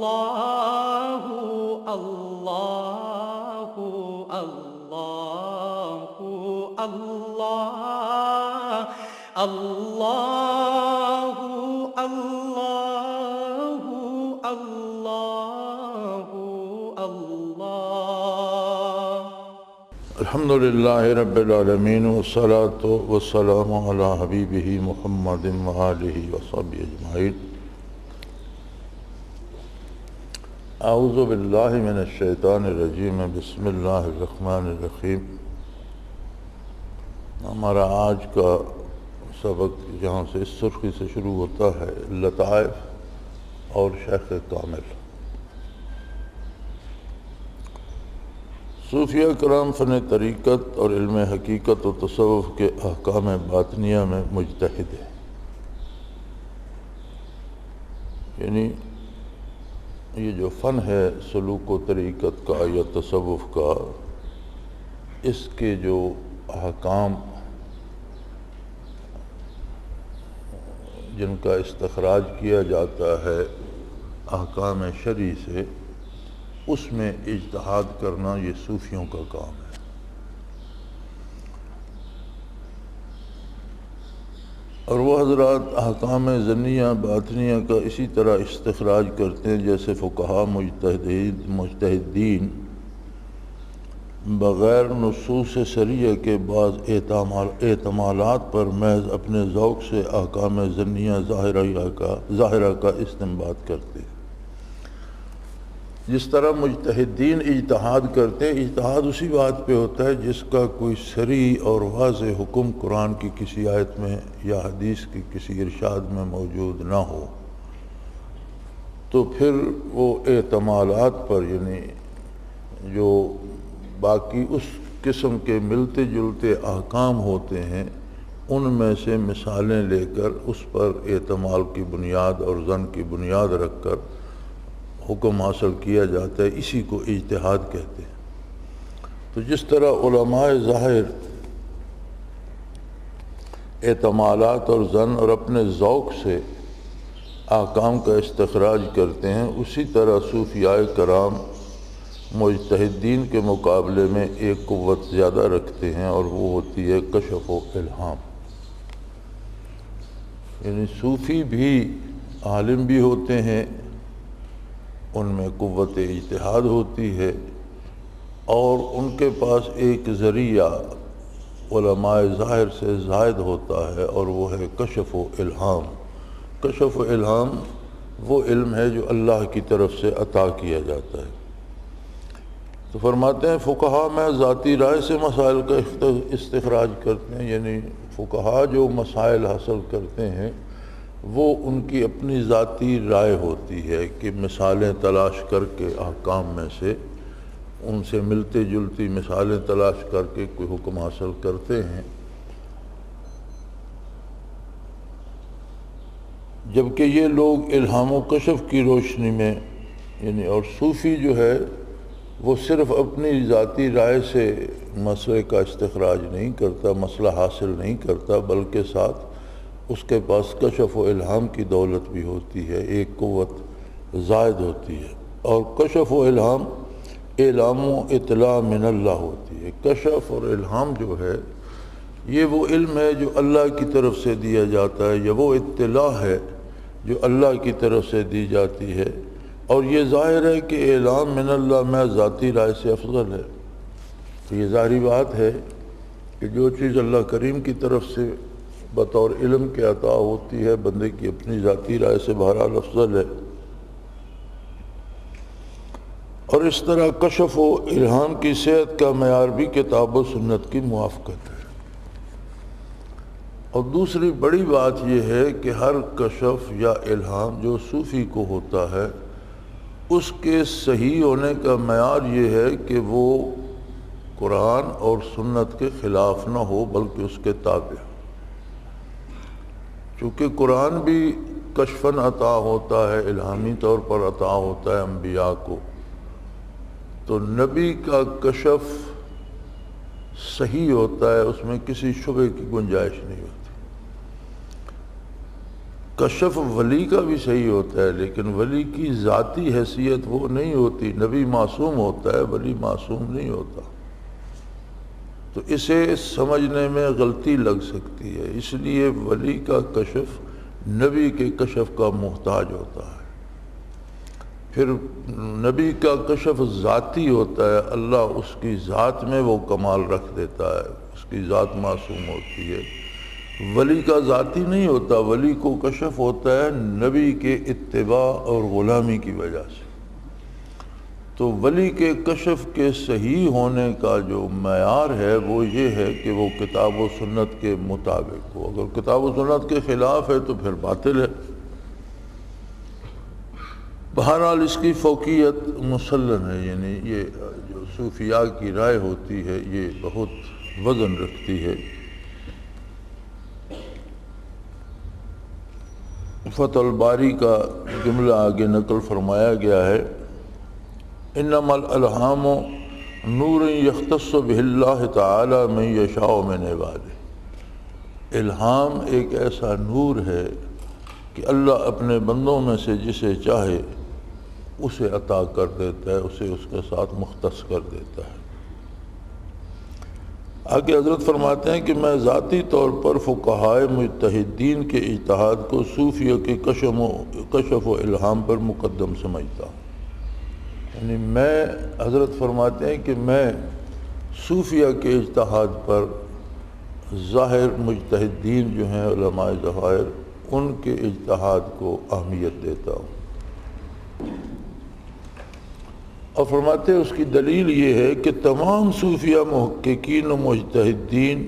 اللہ اللہ اللہ اللہ اللہ اللہ اللہ اللہ الحمدللہ رب العالمین والصلاة والسلام علی حبیبہ محمد وآلہ وصحبہ اجمعین۔ اعوذ باللہ من الشیطان الرجیم، بسم اللہ الرحمن الرحیم۔ ہمارا آج کا سبق یہاں سے اس سرخی سے شروع ہوتا ہے، لطائف اور شیخ کامل۔ صوفیہ کرام فن طریقت اور علم حقیقت و تصوف کے احکام باطنیہ میں مجتہد ہیں، یعنی یہ جو فن ہے سلوک و طریقت کا یا تصوف کا، اس کے جو احکام جن کا استخراج کیا جاتا ہے احکام شرعی سے، اس میں اجتہاد کرنا یہ صوفیوں کا کام ہے۔ اور وہ حضرات احکام ظنیہ باطنیہ کا اسی طرح استخراج کرتے ہیں جیسے فقہا مجتہدین بغیر نصوص شرعیہ کے بعض احتمالات پر محض اپنے ذوق سے احکام ظنیہ ظاہرہ کا استنباط کرتے ہیں۔ جس طرح مجتہدین اجتہاد کرتے ہیں، اجتہاد اسی بات پہ ہوتا ہے جس کا کوئی صریح اور واضح حکم قرآن کی کسی آیت میں یا حدیث کی کسی ارشاد میں موجود نہ ہو، تو پھر وہ احتمالات پر، یعنی جو باقی اس قسم کے ملتے جلتے احکام ہوتے ہیں ان میں سے مثالیں لے کر اس پر احتمال کی بنیاد اور ظن کی بنیاد رکھ کر حکم حاصل کیا جاتا ہے، اسی کو اجتہاد کہتے ہیں۔ تو جس طرح علماء ظاہر احتمالات اور ظن اور اپنے ذوق سے احکام کا استخراج کرتے ہیں، اسی طرح صوفیاء کرام مجتہدین کے مقابلے میں ایک قوت زیادہ رکھتے ہیں، اور وہ ہوتی ہے کشف و الہام۔ یعنی صوفی بھی عالم بھی ہوتے ہیں، ان میں قوت اجتہاد ہوتی ہے، اور ان کے پاس ایک ذریعہ علماء ظاہر سے زائد ہوتا ہے، اور وہ ہے کشف و الہام۔ کشف و الہام وہ علم ہے جو اللہ کی طرف سے عطا کیا جاتا ہے۔ تو فرماتے ہیں فقہا میں ذاتی رائے سے مسائل کا استخراج کرتے ہیں، یعنی فقہا جو مسائل حاصل کرتے ہیں وہ ان کی اپنی ذاتی رائے ہوتی ہے کہ مثالیں تلاش کر کے احکام میں سے ان سے ملتے جلتی مثالیں تلاش کر کے کوئی حکم حاصل کرتے ہیں، جبکہ یہ لوگ الہام و کشف کی روشنی میں، یعنی اور صوفی جو ہے وہ صرف اپنی ذاتی رائے سے مسئلے کا استخراج نہیں کرتا، مسئلہ حاصل نہیں کرتا، بلکہ ساتھ اس کے پاس کشف و الہام کی دولت بھی ہوتی ہے، ایک قوت زائد ہوتی ہے۔ اور کشف و الہام اعلام و اطلاع من اللہ ہوتی ہے۔ کشف اور الہام جو ہے یہ وہ علم ہے جو اللہ کی طرف سے دیا جاتا ہے، یا وہ اطلاع ہے جو اللہ کی طرف سے دی جاتی ہے، اور یہ ظاہر ہے کہ اعلام من اللہ میں ذاتی رائے سے افضل ہے۔ تو یہ ظاہری بات ہے کہ جو چیز اللہ کریم کی طرف سے بطور علم کے عطا ہوتی ہے، بندے کی اپنی ذاتی رائے سے بہرحال افضل ہے۔ اور اس طرح کشف و الہام کی صحت کا معیار بھی کتاب و سنت کی موافقت ہے۔ اور دوسری بڑی بات یہ ہے کہ ہر کشف یا الہام جو صوفی کو ہوتا ہے، اس کے صحیح ہونے کا معیار یہ ہے کہ وہ قرآن اور سنت کے خلاف نہ ہو بلکہ اس کے تابع۔ چونکہ قرآن بھی کشفاً عطا ہوتا ہے، الہامی طور پر عطا ہوتا ہے انبیاء کو، تو نبی کا کشف صحیح ہوتا ہے، اس میں کسی شبہ کی گنجائش نہیں ہوتی۔ کشف ولی کا بھی صحیح ہوتا ہے، لیکن ولی کی ذاتی حیثیت وہ نہیں ہوتی۔ نبی معصوم ہوتا ہے، ولی معصوم نہیں ہوتا، تو اسے سمجھنے میں غلطی لگ سکتی ہے، اس لیے ولی کا کشف نبی کے کشف کا محتاج ہوتا ہے۔ پھر نبی کا کشف ذاتی ہوتا ہے، اللہ اس کی ذات میں وہ کمال رکھ دیتا ہے، اس کی ذات معصوم ہوتی ہے۔ ولی کا ذاتی نہیں ہوتا، ولی کو کشف ہوتا ہے نبی کے اتباع اور غلامی کی وجہ سے۔ تو ولی کے کشف کے صحیح ہونے کا جو معیار ہے وہ یہ ہے کہ وہ کتاب و سنت کے مطابق ہو، اگر کتاب و سنت کے خلاف ہے تو پھر باطل ہے۔ بہرحال اس کی فوقیت مسلم ہے، یعنی یہ جو صوفیاء کی رائے ہوتی ہے یہ بہت وزن رکھتی ہے۔ فتح الباری کا جملہ آگے نقل فرمایا گیا ہے، انما الالہام نور یختص بہ اللہ تعالی من یشاء من عبادہ۔ الہام ایک ایسا نور ہے کہ اللہ اپنے بندوں میں سے جسے چاہے اسے عطا کر دیتا ہے، اسے اس کے ساتھ مختص کر دیتا ہے۔ آگے حضرت فرماتے ہیں کہ میں ذاتی طور پر فقہائے مجتہدین کے اجتہاد کو صوفیہ کے کشف و الہام پر مقدم سمجھتا ہوں۔ یعنی میں، حضرت فرماتے ہیں کہ میں صوفیہ کے اجتہاد پر ظاہر مجتہدین جو ہیں علماء ظواہر، ان کے اجتہاد کو اہمیت دیتا ہوں۔ اور فرماتے ہیں اس کی دلیل یہ ہے کہ تمام صوفیہ محققین و مجتہدین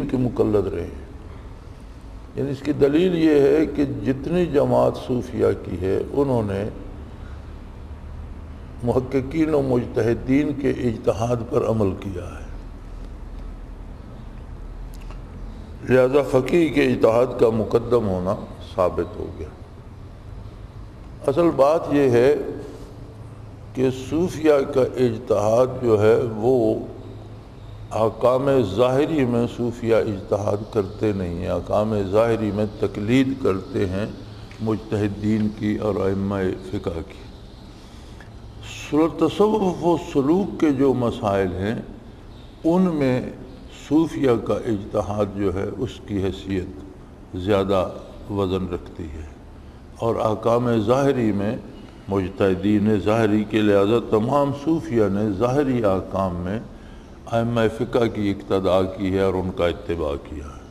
کے مقلد رہے ہیں۔ یعنی اس کی دلیل یہ ہے کہ جتنی جماعت صوفیہ کی ہے انہوں نے محققین و مجتہدین کے اجتہاد پر عمل کیا ہے، لہذا فقیہ کے اجتہاد کا مقدم ہونا ثابت ہو گیا۔ اصل بات یہ ہے کہ صوفیہ کا اجتہاد جو ہے وہ احکام ظاہری میں صوفیہ اجتہاد کرتے نہیں ہیں، احکام ظاہری میں تقلید کرتے ہیں مجتہدین کی اور ائمہ فقہ کی۔ تصوف و سلوک کے جو مسائل ہیں ان میں صوفیہ کا اجتہاد جو ہے اس کی حیثیت زیادہ وزن رکھتی ہے، اور احکام ظاہری میں مجتہدین ظاہری کے لہذا تمام صوفیہ نے ظاہری احکام میں ائمہ فقہ کی اقتداء کی ہے اور ان کا اتباع کیا ہے۔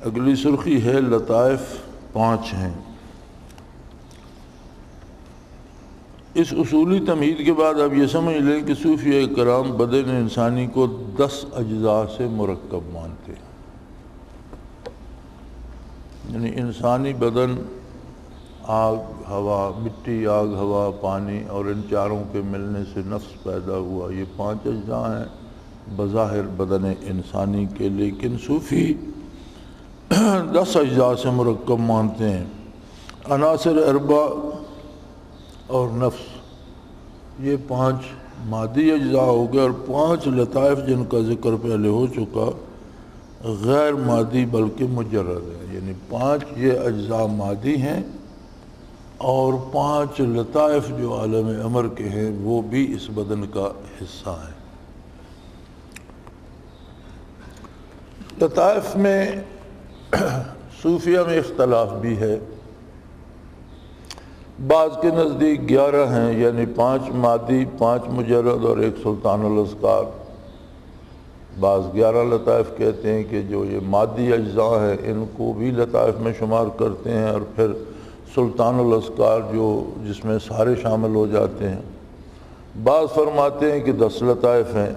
اگلی سرخی ہے لطائف 5 ہیں۔ اس اصولی تمہید کے بعد آپ یہ سمجھ لیں کہ صوفیہ کرام بدن انسانی کو 10 اجزاء سے مرکب مانتے ہیں، یعنی انسانی بدن آگ ہوا، مٹی آگ ہوا پانی اور ان چاروں کے ملنے سے نفس پیدا ہوا، یہ 5 اجزاء ہیں بظاہر بدن انسانی کے، لیکن صوفی 10 اجزاء سے مرکب مانتے ہیں۔ عناصر اربع اور نفس، یہ 5 مادی اجزاء ہو گئے، اور 5 لطائف جن کا ذکر پہلے ہو چکا غیر مادی بلکہ مجرد ہے، یعنی 5 یہ اجزاء مادی ہیں اور 5 لطائف جو عالم امر کے ہیں وہ بھی اس بدن کا حصہ ہیں۔ لطائف میں صوفیہ میں اختلاف بھی ہے، بعض کے نزدیک 11 ہیں، یعنی 5 مادی، 5 مجرد اور 1 سلطان الاذکار۔ بعض 11 لطائف کہتے ہیں کہ جو یہ مادی اجزاء ہیں ان کو بھی لطائف میں شمار کرتے ہیں، اور پھر سلطان الاذکار جس میں سارے شامل ہو جاتے ہیں۔ بعض فرماتے ہیں کہ 10 لطائف ہیں،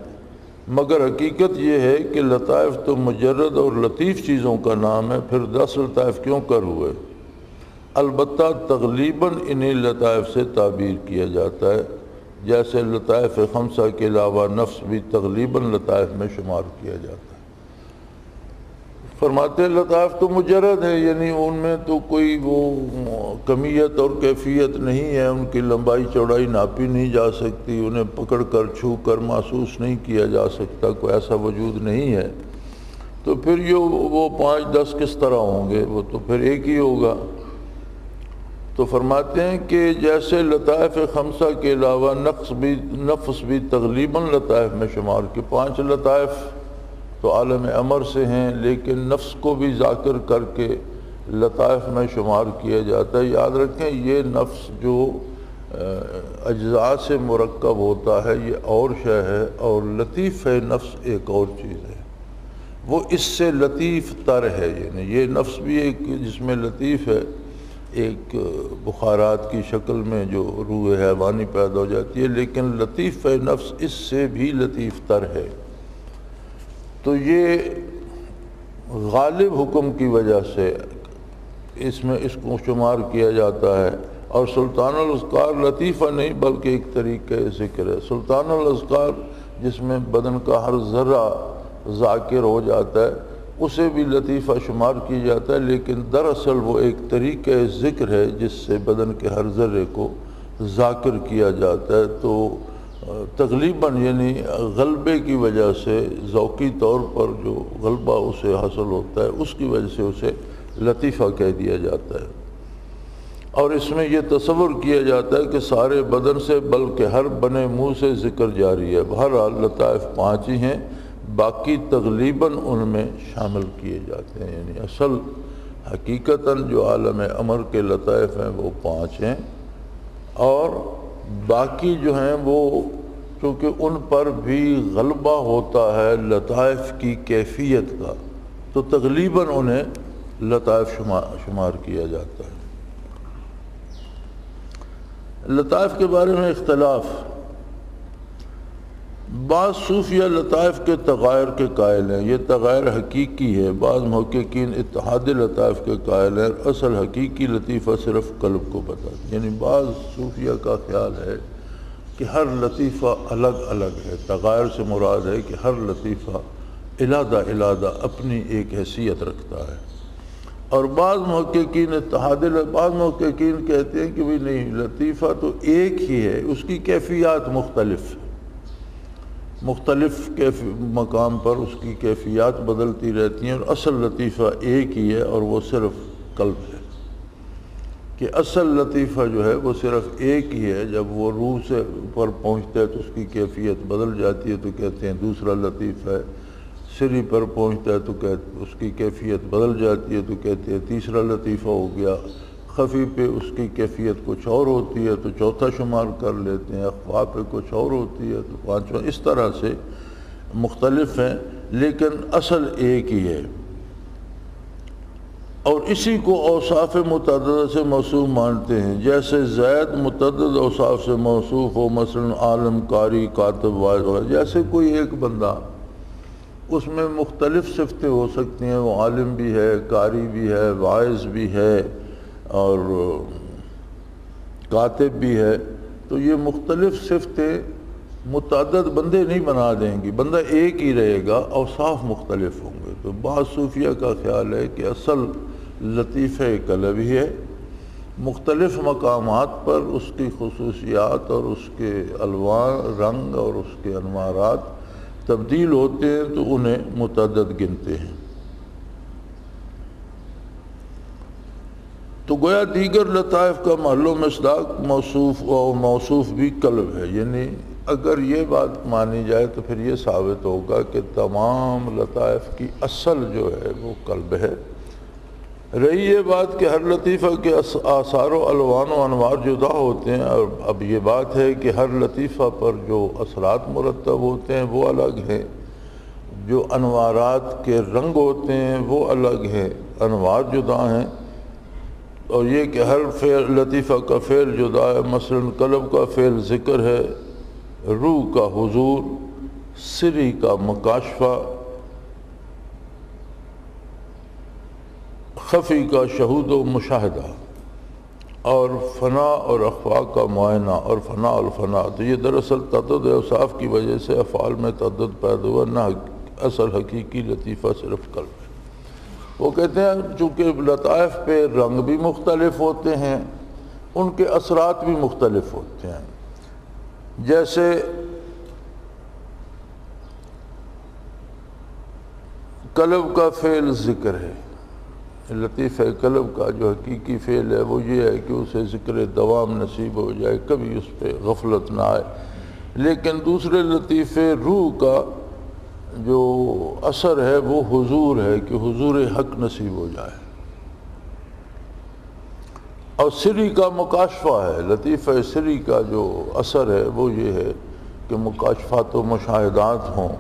مگر حقیقت یہ ہے کہ لطائف تو مجرد اور لطیف چیزوں کا نام ہے، پھر 10 لطائف کیوں کر ہوئے؟ البتہ تغلیباً انہی لطائف سے تعبیر کیا جاتا ہے، جیسے لطائف 5 کے علاوہ نفس بھی تغلیباً لطائف میں شمار کیا جاتا ہے۔ فرماتے ہیں لطائف تو مجرد ہے، یعنی ان میں تو کوئی وہ کمیت اور کیفیت نہیں ہے، ان کی لمبائی چوڑائی ناپی نہیں جا سکتی، انہیں پکڑ کر چھو کر محسوس نہیں کیا جا سکتا، کوئی ایسا وجود نہیں ہے، تو پھر یہ وہ 5-10 کس طرح ہوں گے، وہ تو پھر ایک ہی ہوگا۔ تو فرماتے ہیں کہ جیسے لطائف خمسہ کے علاوہ نفس بھی تغلیباً لطائف میں شمار کے 5 لطائف تو عالم امر سے ہیں، لیکن نفس کو بھی ذاکر کر کے لطائف میں شمار کیا جاتا ہے۔ یاد رکھیں یہ نفس جو اجزاء سے مرکب ہوتا ہے یہ اور شے ہے، اور لطیف نفس ایک اور چیز ہے، وہ اس سے لطیف تر ہے، یعنی یہ نفس بھی ایک جس میں لطیف ہے، ایک بخارات کی شکل میں جو روح حیوانی پیدا ہو جاتی ہے، لیکن لطیف نفس اس سے بھی لطیف تر ہے۔ تو یہ غالب حکم کی وجہ سے اس میں اس کو شمار کیا جاتا ہے۔ اور سلطان الاذکار لطیفہ نہیں بلکہ ایک طریقہ ذکر ہے۔ سلطان الاذکار جس میں بدن کا ہر ذرہ ذاکر ہو جاتا ہے اسے بھی لطیفہ شمار کیا جاتا ہے، لیکن دراصل وہ ایک طریقہ ذکر ہے جس سے بدن کے ہر ذرے کو ذاکر کیا جاتا ہے۔ تو تغلیباً یعنی غلبے کی وجہ سے ذوقی طور پر جو غلبہ اسے حاصل ہوتا ہے اس کی وجہ سے اسے لطیفہ کہہ دیا جاتا ہے۔ اور اس میں یہ تصور کیا جاتا ہے کہ سارے بدن سے بلکہ ہر بنے منہ سے ذکر جاری ہے۔ بہرحال لطائف 5 ہی ہیں، باقی تغلیباً ان میں شامل کیے جاتے ہیں، یعنی اصل حقیقتاً جو عالم امر کے لطائف ہیں وہ 5 ہیں، اور باقی جو ہیں وہ چونکہ ان پر بھی غلبہ ہوتا ہے لطائف کی کیفیت کا، تو تغلیباً انہیں لطائف شمار کیا جاتا ہے۔ لطائف کے بارے میں اختلاف، بعض صوفیہ لطائف کے تغائر کے قائل ہیں، یہ تغائر حقیقی ہے، بعض محققین اتحاد لطائف کے قائل ہیں، اصل حقیقی لطیفہ صرف قلب کو بتاتا ہے۔ یعنی بعض صوفیہ کا خیال ہے کہ ہر لطیفہ الگ الگ ہے، تغائر سے مراد ہے کہ ہر لطیفہ علیحدہ اپنی ایک حیثیت رکھتا ہے، اور بعض محققین بعض محققین کہتے ہیں کہ بھی نہیں، لطیفہ تو ایک ہی ہے، اس کی کیفیات مختلف مقام پر اس کی کیفیات بدلتی رہتی ہیں، اور اصل لطیفہ ایک ہی ہے، اور وہ صرف قلب ہے، کہ اصل لطیفہ جو ہے وہ صرف ایک ہی ہے۔ جب وہ روح سے اوپر پہنچتا ہے تو اس کی کیفیت بدل جاتی ہے، تو کہتے ہیں دوسرا لطیفہ ہے، سری پر پہنچتا ہے تو اس کی کیفیت بدل جاتی ہے، تو کہتے ہیں تیسرا لطیفہ ہو گیا، خفی پہ اس کی کیفیت کچھ اور ہوتی ہے تو چوتھا شمار کر لیتے ہیں، اخفا پہ کچھ اور ہوتی ہے تو 5واں، اس طرح سے مختلف ہیں، لیکن اصل ایک ہی ہے۔ اور اسی کو اوصاف متعددہ سے موصوف مانتے ہیں، جیسے زید متعدد اوصاف سے موصوف ہو، مثلا عالم، قاری، کاتب، واعظ وغیرہ۔ جیسے کوئی ایک بندہ اس میں مختلف صفتیں ہو سکتی ہیں، وہ عالم بھی ہے، قاری بھی ہے، واعظ بھی ہے، اور کاتب بھی ہے، تو یہ مختلف صفتیں متعدد بندے نہیں بنا دیں گی، بندہ ایک ہی رہے گا، اوصاف مختلف ہوں گے۔ تو بعض صوفیہ کا خیال ہے کہ اصل لطیفہ قلب ہی ہے، مختلف مقامات پر اس کی خصوصیات اور اس کے الوان، رنگ اور اس کے انوارات تبدیل ہوتے ہیں تو انہیں متعدد گنتے ہیں۔ تو گویا دیگر لطائف کا محل و مصداق موصوف بھی قلب ہے، یعنی اگر یہ بات مانی جائے تو پھر یہ ثابت ہوگا کہ تمام لطائف کی اصل جو ہے وہ قلب ہے۔ رہی یہ بات کہ ہر لطیفہ کے آثار و الوان و انوار جدا ہوتے ہیں، اور اب یہ بات ہے کہ ہر لطیفہ پر جو اثرات مرتب ہوتے ہیں وہ الگ ہیں، جو انوارات کے رنگ ہوتے ہیں وہ الگ ہیں، انوار جدا ہیں، اور یہ کہ ہر فعل لطیفہ کا فعل جدا ہے، مثلا قلب کا فعل ذکر ہے، روح کا حضور، سری کا مکاشفہ، خفی کا شہود و مشاہدہ، اور فنا اور اخفا کا معائنہ، اور فنا الفنا۔ تو یہ دراصل تعدد اوصاف کی وجہ سے افعال میں تعدد پیدا ہوا، نہ اصل حقیقی لطیفہ صرف قلب ہے۔ وہ کہتے ہیں چونکہ لطائف پہ رنگ بھی مختلف ہوتے ہیں، ان کے اثرات بھی مختلف ہوتے ہیں۔ جیسے قلب کا فعل ذکر ہے، لطیفہ قلب کا جو حقیقی فعل ہے وہ یہ ہے کہ اسے ذکر دوام نصیب ہو جائے، کبھی اس پہ غفلت نہ آئے۔ لیکن دوسرے لطیفے روح کا جو اثر ہے وہ حضور ہے کہ حضور حق نصیب ہو جائے۔ اور سری کا مکاشفہ ہے، لطیفہ سری کا جو اثر ہے وہ یہ ہے کہ مکاشفات و مشاہدات ہوں،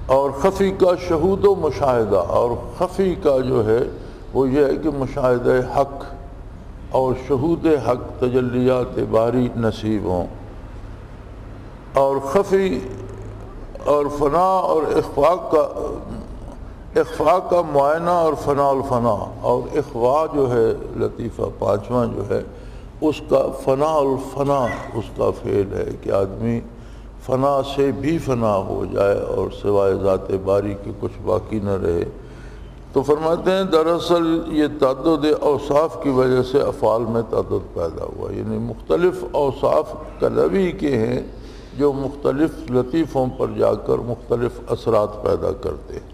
اور خفی کا شہود و مشاہدہ، اور خفی کا جو ہے وہ یہ ہے کہ مشاہدہ حق اور شہود حق تجلیات باری نصیب ہوں۔ اور خفی اور فنا اور اخفاء کا معائنہ اور فنا الفنا، اور اخفاء جو ہے لطیفہ پانچواں جو ہے اس کا فنا الفنا اس کا فعل ہے کہ آدمی فنا سے بھی فنا ہو جائے اور سوائے ذات باری کے کچھ باقی نہ رہے۔ تو فرماتے ہیں دراصل یہ تعدد اوصاف کی وجہ سے افعال میں تعدد پیدا ہوا، یعنی مختلف اوصاف قلبی کے ہیں جو مختلف لطیفوں پر جا کر مختلف اثرات پیدا کرتے ہیں۔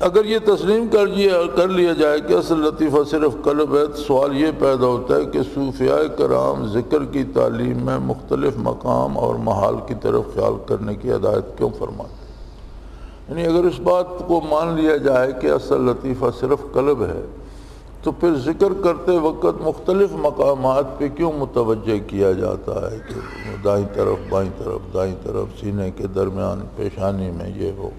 اگر یہ تسلیم کر لیا جائے کہ اصل لطیفہ صرف قلب ہے، تو سوال یہ پیدا ہوتا ہے کہ صوفیاء کرام ذکر کی تعلیم میں مختلف مقام اور محال کی طرف خیال کرنے کی ہدایت کیوں فرماتے ہیں؟ یعنی اگر اس بات کو مان لیا جائے کہ اصل لطیفہ صرف قلب ہے، تو پھر ذکر کرتے وقت مختلف مقامات پہ کیوں متوجہ کیا جاتا ہے کہ دائیں طرف بائیں طرف دائیں طرف سینے کے درمیان پیشانی میں یہ ہو؟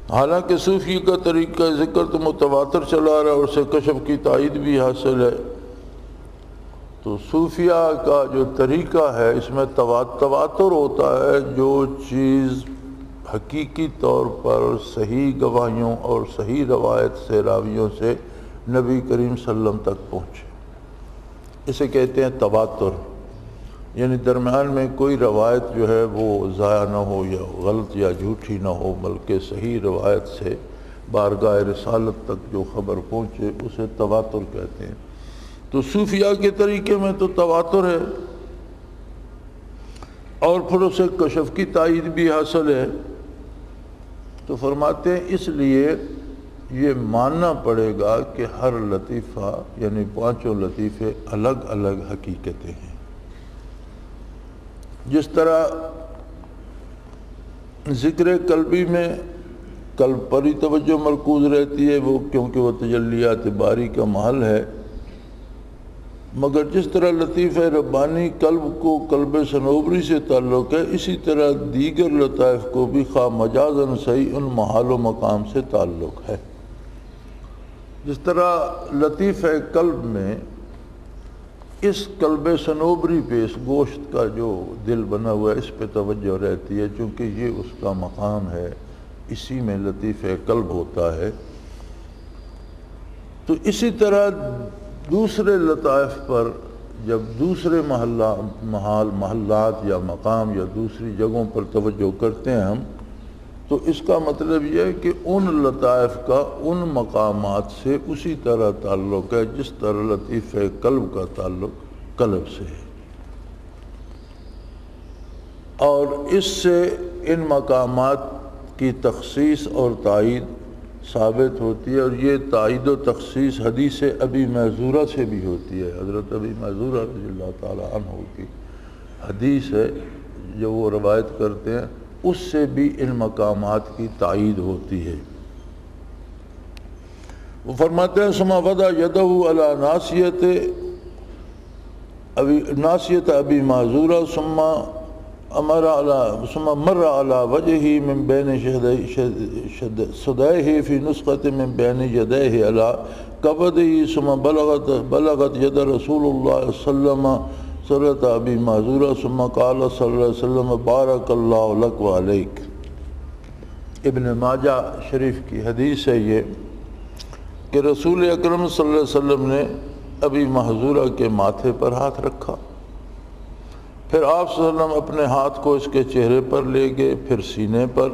حالانکہ صوفی کا طریقہ ذکر تو متواتر چلا رہا ہے اور اسے کشف کی تائید بھی حاصل ہے، تو صوفیہ کا جو طریقہ ہے اس میں تواتر ہوتا ہے، جو چیز حقیقی طور پر صحیح گواہیوں اور صحیح روایت سے راویوں سے نبی کریم صلی اللہ علیہ وسلم تک پہنچے، اسے کہتے ہیں تواتر۔ یعنی درمیان میں کوئی روایت جو ہے وہ ضائع نہ ہو یا غلط یا جھوٹی نہ ہو، بلکہ صحیح روایت سے بارگاہ رسالت تک جو خبر پہنچے اسے تواتر کہتے ہیں۔ تو صوفیاء کے طریقے میں تو تواتر ہے، اور پھر اسے کشف کی تائید بھی حاصل ہے۔ تو فرماتے ہیں اس لیے یہ ماننا پڑے گا کہ ہر لطیفہ یعنی پانچوں لطیفے الگ الگ حقیقتیں ہیں۔ جس طرح ذکر قلبی میں قلب پر ہی توجہ مرکوز رہتی ہے، وہ کیونکہ وہ تجلیات باری کا محل ہے، مگر جس طرح لطیفہ ربانی قلب کو قلب صنوبری سے تعلق ہے، اسی طرح دیگر لطائف کو بھی خواہ مجازاً صحیح ان محال و مقام سے تعلق ہے۔ جس طرح لطیفہ قلب میں اس قلب صنوبری پہ، اس گوشت کا جو دل بنا ہوا ہے، اس پہ توجہ رہتی ہے، چونکہ یہ اس کا مقام ہے، اسی میں لطیفہ قلب ہوتا ہے۔ تو اسی طرح دوسرے لطائف پر جب دوسرے محلات یا مقام یا دوسری جگہوں پر توجہ کرتے ہیں ہم، تو اس کا مطلب یہ ہے کہ ان لطائف کا ان مقامات سے اسی طرح تعلق ہے جس طرح لطیفہ قلب کا تعلق قلب سے ہے، اور اس سے ان مقامات کی تخصیص اور تائید ثابت ہوتی ہے۔ اور یہ تائید و تخصیص حدیث ابی محذورہ سے بھی ہوتی ہے۔ حضرت ابی محذورہ رضی اللہ تعالی عنہ کی حدیث ہے جو وہ روایت کرتے ہیں، اس سے بھی ان مقامات کی تائید ہوتی ہے۔ وہ فرماتے ہیں ثم وضع یدہ علی ناصیۃ ابی محذورہ ثم مر على وجهه من بين صديه في نسخة من بين يديه على قبضه ثم بلغت يد رسول الله صلى الله عليه وسلم صلاة أبي معذورة ثم قال صلى الله عليه وسلم بارك الله لك وعليك۔ ابن ماجہ شریف کی حدیث ہے یہ کہ رسول اکرم صلی اللہ علیہ وسلم نے ابی محذورہ کے ماتھے پر ہاتھ رکھا، پھر آپ صلی اللہ علیہ وسلم اپنے ہاتھ کو اس کے چہرے پر لے گئے، پھر سینے پر،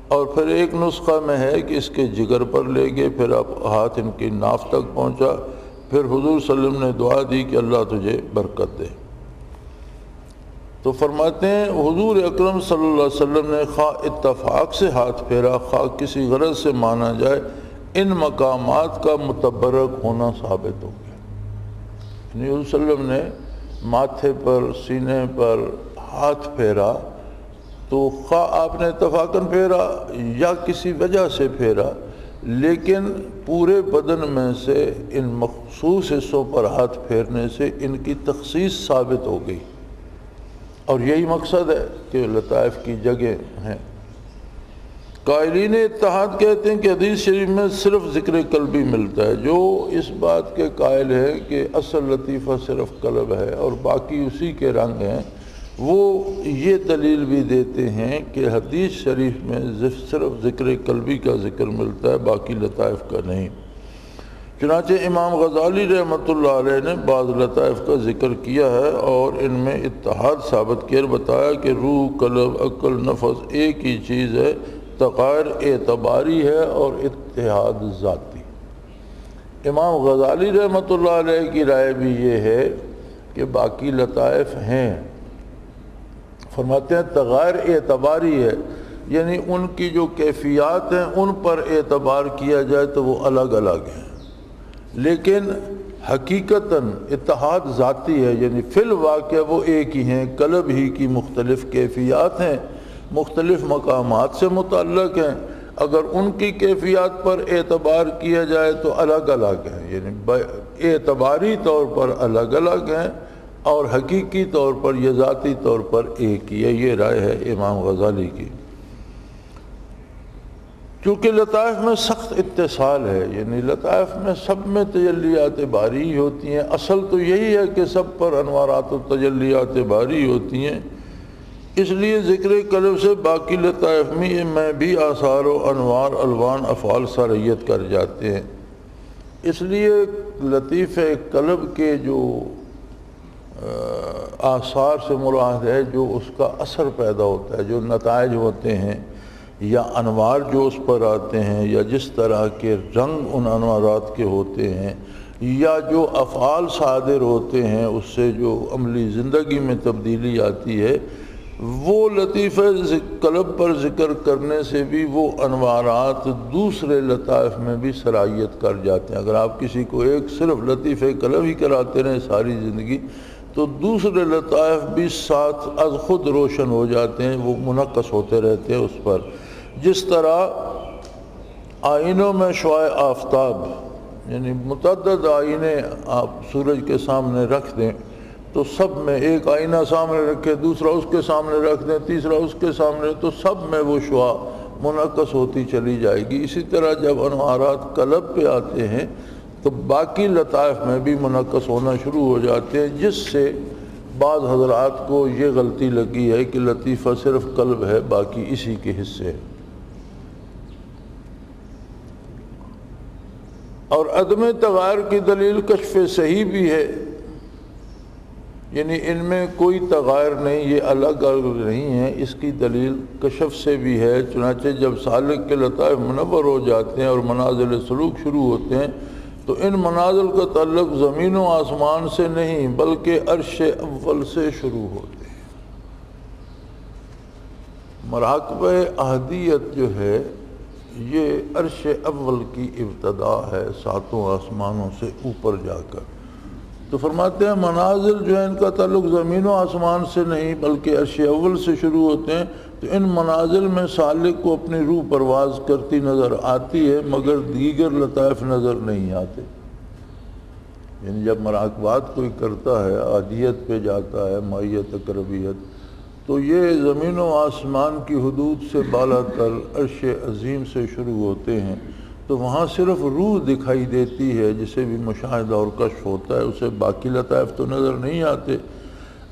اور پھر ایک نسخہ میں ہے کہ اس کے جگر پر لے گئے، پھر اب ہاتھ ان کی ناف تک پہنچا، پھر حضور صلی اللہ علیہ وسلم نے دعا دی کہ اللہ تجھے برکت دے۔ تو فرماتے ہیں حضور اکرم صلی اللہ علیہ وسلم نے خواہ اتفاق سے ہاتھ پھیرا خواہ کسی غرض سے مانا جائے، ان مقامات کا متبرک ہونا ثابت ہو گیا۔ یعنی حضور صلی اللہ علیہ وسلم نے ماتھے پر، سینے پر ہاتھ پھیرا تو خواہ آپ نے اتفاقاً پھیرا یا کسی وجہ سے پھیرا، لیکن پورے بدن میں سے ان مخصوص حصوں پر ہاتھ پھیرنے سے ان کی تخصیص ثابت ہو گئی، اور یہی مقصد ہے کہ لطائف کی جگہ ہیں۔ قائلین اتحاد کہتے ہیں کہ حدیث شریف میں صرف ذکر قلبی ملتا ہے۔ جو اس بات کے قائل ہے کہ اصل لطیفہ صرف قلب ہے اور باقی اسی کے رنگ ہیں، وہ یہ دلیل بھی دیتے ہیں کہ حدیث شریف میں صرف ذکر قلبی کا ذکر ملتا ہے، باقی لطائف کا نہیں۔ چنانچہ امام غزالی رحمۃ اللہ علیہ نے بعض لطائف کا ذکر کیا ہے اور ان میں اتحاد ثابت کیا، بتایا کہ روح، قلب، عقل، نفس ایک ہی چیز ہے، تغیر اعتباری ہے اور اتحاد ذاتی۔ امام غزالی رحمۃ اللہ علیہ کی رائے بھی یہ ہے کہ باقی لطائف ہیں، فرماتے ہیں تغیر اعتباری ہے، یعنی ان کی جو کیفیات ہیں ان پر اعتبار کیا جائے تو وہ الگ الگ ہیں، لیکن حقیقتاً اتحاد ذاتی ہے، یعنی فی الواقع وہ ایک ہی ہیں۔ قلب ہی کی مختلف کیفیات ہیں، مختلف مقامات سے متعلق ہیں، اگر ان کی کیفیات پر اعتبار کیا جائے تو الگ الگ ہیں، یعنی اعتباری طور پر الگ الگ ہیں اور حقیقی طور پر یا ذاتی طور پر ایک ہی ہے۔ یہ رائے ہے امام غزالی کی۔ چونکہ لطائف میں سخت اتصال ہے، یعنی لطائف میں سب میں تجلیات باری ہوتی ہیں، اصل تو یہی ہے کہ سب پر انوارات و تجلیات باری ہوتی ہیں، اس لیے ذکر قلب سے باقی لطائف میں بھی آثار و انوار، الوان، افعال سرایت کر جاتے ہیں۔ اس لیے لطیف قلب کے جو آثار سے مراد ہے جو اس کا اثر پیدا ہوتا ہے، جو نتائج ہوتے ہیں یا انوار جو اس پر آتے ہیں یا جس طرح کے رنگ ان انوارات کے ہوتے ہیں یا جو افعال صادر ہوتے ہیں اس سے جو عملی زندگی میں تبدیلی آتی ہے، وہ لطیفہ قلب پر ذکر کرنے سے بھی وہ انوارات دوسرے لطائف میں بھی سرایت کر جاتے ہیں۔ اگر آپ کسی کو ایک صرف لطیفہ قلب ہی کراتے رہیں ساری زندگی تو دوسرے لطائف بھی ساتھ از خود روشن ہو جاتے ہیں، وہ منعکس ہوتے رہتے ہیں اس پر۔ جس طرح آئینوں میں شعاع آفتاب، یعنی متعدد آئینے آپ سورج کے سامنے رکھ دیں تو سب میں ایک آئینہ سامنے رکھے، دوسرا اس کے سامنے رکھ دیں، تیسرا اس کے سامنے، تو سب میں وہ شعاع منعکس ہوتی چلی جائے گی۔ اسی طرح جب انوارات قلب پہ آتے ہیں تو باقی لطائف میں بھی منعکس ہونا شروع ہو جاتے ہیں، جس سے بعض حضرات کو یہ غلطی لگی ہے کہ لطیفہ صرف قلب ہے، باقی اسی کے حصے ہیں۔ اور عدم تغیر کی دلیل کشف صحیح بھی ہے، یعنی ان میں کوئی تغیر نہیں، یہ الگ الگ نہیں ہیں، اس کی دلیل کشف سے بھی ہے۔ چنانچہ جب سالک کے لطائف منور ہو جاتے ہیں اور منازل سلوک شروع ہوتے ہیں تو ان منازل کا تعلق زمین و آسمان سے نہیں بلکہ عرش اول سے شروع ہوتے ہیں۔ مراقبہ احدیت جو ہے یہ عرش اول کی ابتدا ہے، ساتوں آسمانوں سے اوپر جا کر۔ تو فرماتے ہیں منازل جو ہے ان کا تعلق زمین و آسمان سے نہیں بلکہ عرش اول سے شروع ہوتے ہیں، تو ان منازل میں سالک کو اپنی روح پرواز کرتی نظر آتی ہے مگر دیگر لطائف نظر نہیں آتے۔ یعنی جب مراقبات کوئی کرتا ہے، عادیت پہ جاتا ہے، معیت اقربیت، تو یہ زمین و آسمان کی حدود سے بالا تر عرش عظیم سے شروع ہوتے ہیں، تو وہاں صرف روح دکھائی دیتی ہے جسے بھی مشاہدہ اور کشف ہوتا ہے، اسے باقی لطائف تو نظر نہیں آتے۔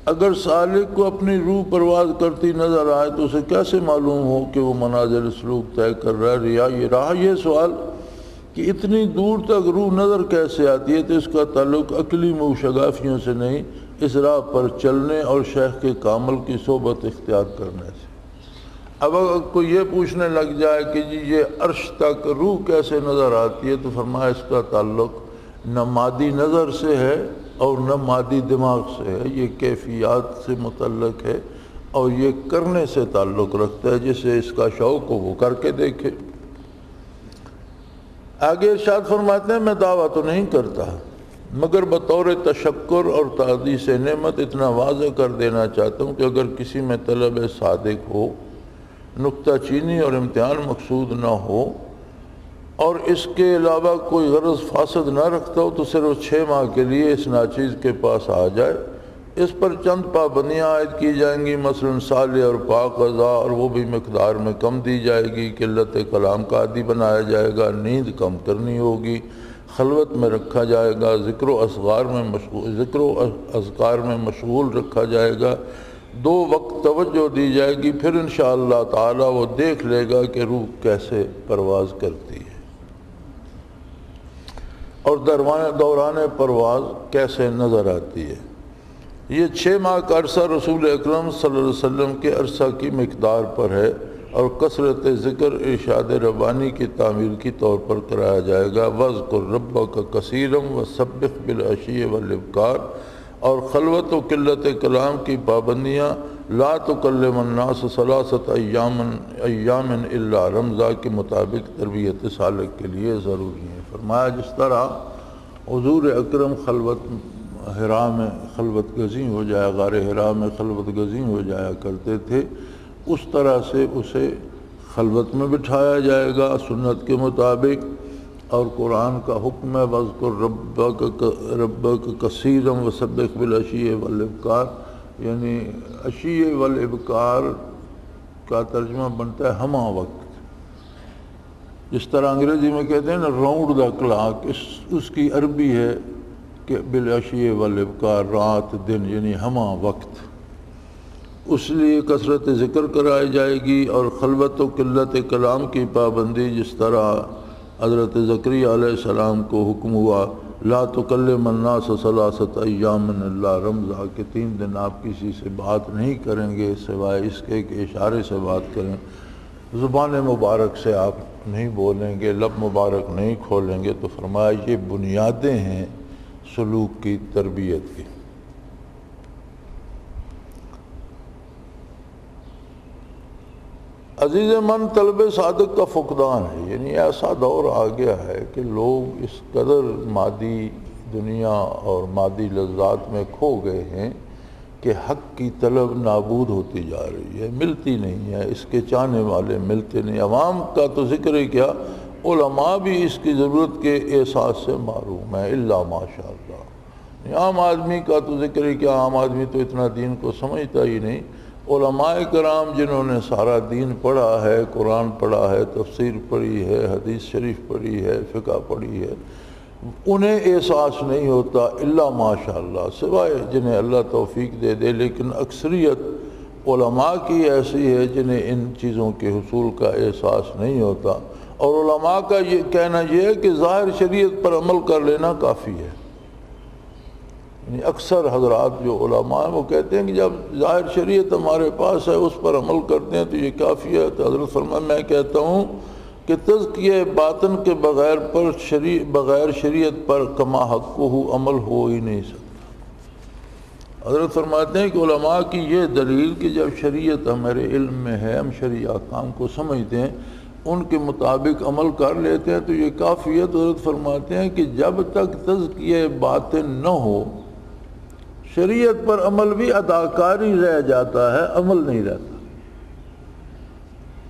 اگر سالک کو اپنی روح پرواز کرتی نظر آئے تو اسے کیسے معلوم ہو کہ وہ منازل سلوک طے کر رہا ہے؟ یہ سوال کہ اتنی دور تک روح نظر کیسے آتی ہے، تو اس کا تعلق عقلی موشگافیوں سے نہیں اس راہ پر چلنے اور شیخ کے کامل کی صحبت اختیار کرنے سے۔ اب اگر کوئی یہ پوچھنے لگ جائے کہ جی یہ عرش تک روح کیسے نظر آتی ہے، تو فرمایا اس کا تعلق نہ مادی نظر سے ہے اور نہ مادی دماغ سے ہے، یہ کیفیات سے متعلق ہے اور یہ کرنے سے تعلق رکھتا ہے، جسے اس کا شوق ہو وہ کر کے دیکھے۔ آگے ارشاد فرماتے ہیں میں دعویٰ تو نہیں کرتا مگر بطور تشکر اور تعزیز نعمت اتنا واضح کر دینا چاہتا ہوں کہ اگر کسی میں طلب صادق ہو، نکتہ چینی اور امتحان مقصود نہ ہو اور اس کے علاوہ کوئی غرض فاسد نہ رکھتا ہو، تو صرف 6 ماہ کے لیے اس ناچیز کے پاس آ جائے۔ اس پر چند پابندیاں عائد کی جائیں گی، مثلا صالح اور پاک غذا، اور وہ بھی مقدار میں کم دی جائے گی، قلت کلام کا عادی بنایا جائے گا، نیند کم کرنی ہوگی، خلوت میں رکھا جائے گا، ذکر و اذکار میں مشغول رکھا جائے گا، 2 وقت توجہ دی جائے گی، پھر انشاءاللہ تعالی وہ دیکھ لے گا کہ روح کیسے پرواز کرتی ہے اور دوران پرواز کیسے نظر آتی ہے۔ یہ 6 ماہ کا عرصہ رسول اکرم صلی اللہ علیہ وسلم کے عرصہ کی مقدار پر ہے اور کثرت ذکر ارشاد ربانی کی تعمیل کی طور پر کرایا جائے گا۔ وَاذْكُرْ رَبَّكَ كَثِيرًا وَسَبِّحْ بِالْعَشِيِّ وَالْإِبْكَارِ، اور خلوت و قلت کلام کی پابندیاں لا تکلم الناس 3 ایام الا رمضا کے مطابق تربیت سالک کے لیے ضروری ہے۔ فرمایا جس طرح حضور اکرم حرا میں خلوت گزیں ہو جایا، غار حرا میں خلوت گزیں ہو جایا کرتے تھے، اس طرح سے اسے خلوت میں بٹھایا جائے گا سنت کے مطابق، اور قرآن کا حکم ہے وَاذْكُرْ رَبَّكَ كَثِيرًا وَسَبِّحْ بِالْعَشِيِّ وَالْإِبْكَارِ، یعنی عشی والابکار کا ترجمہ بنتا ہے ہمہ وقت، جس طرح انگریزی میں کہتے ہیں نا راؤنڈ دا کلاک، اس کی عربی ہے کہ بالعشی والابکار، رات دن یعنی ہمہ وقت۔ اس لیے کثرت ذکر کرائی جائے گی اور خلوت و قلت کلام کی پابندی، جس طرح حضرت زکریا علیہ السلام کو حکم ہوا لا تکلم الناس 3 ایام الا رمضا، کہ 3 دن آپ کسی سے بات نہیں کریں گے سوائے اس کے کہ اشارے سے بات کریں، زبان مبارک سے آپ نہیں بولیں گے، لب مبارک نہیں کھولیں گے۔ تو فرمایا یہ بنیادیں ہیں سلوک کی تربیت کی۔ عزیز من طلب صادق کا فقدان ہے، یعنی ایسا دور آ گیا ہے کہ لوگ اس قدر مادی دنیا اور مادی لذات میں کھو گئے ہیں کہ حق کی طلب نابود ہوتی جا رہی ہے، ملتی نہیں ہے، اس کے چاہنے والے ملتے نہیں۔ عوام کا تو ذکر ہی کیا، علماء بھی اس کی ضرورت کے احساس سے معروم ہے الا ماشاء اللہ۔ عام آدمی کا تو ذکر ہی کیا، عام آدمی تو اتنا دین کو سمجھتا ہی نہیں۔ علماء کرام جنہوں نے سارا دین پڑھا ہے، قرآن پڑھا ہے، تفسیر پڑھی ہے، حدیث شریف پڑھی ہے، فقہ پڑھی ہے، انہیں احساس نہیں ہوتا الا ماشاء اللہ، سوائے جنہیں اللہ توفیق دے دے۔ لیکن اکثریت علماء کی ایسی ہے جنہیں ان چیزوں کے حصول کا احساس نہیں ہوتا، اور علماء کا یہ کہنا یہ ہے کہ ظاہر شریعت پر عمل کر لینا کافی ہے۔ یعنی اکثر حضرات جو علماء ہیں وہ کہتے ہیں کہ جب ظاہر شریعت ہمارے پاس ہے اس پر عمل کرتے ہیں تو یہ کافی ہے۔ تو حضرت فرمایا میں کہتا ہوں کہ تزکیہ باطن کے بغیر شریعت پر کما حق کو عمل ہو ہی نہیں سکتا۔ حضرت فرماتے ہیں کہ علماء کی یہ دلیل کہ جب شریعت ہمارے علم میں ہے، ہم شرعی احکام کو سمجھتے ہیں، ان کے مطابق عمل کر لیتے ہیں تو یہ کافی ہے۔ تو حضرت فرماتے ہیں کہ جب تک تزکیہ باطن نہ ہو، شریعت پر عمل بھی اداکاری رہ جاتا ہے، عمل نہیں رہتا۔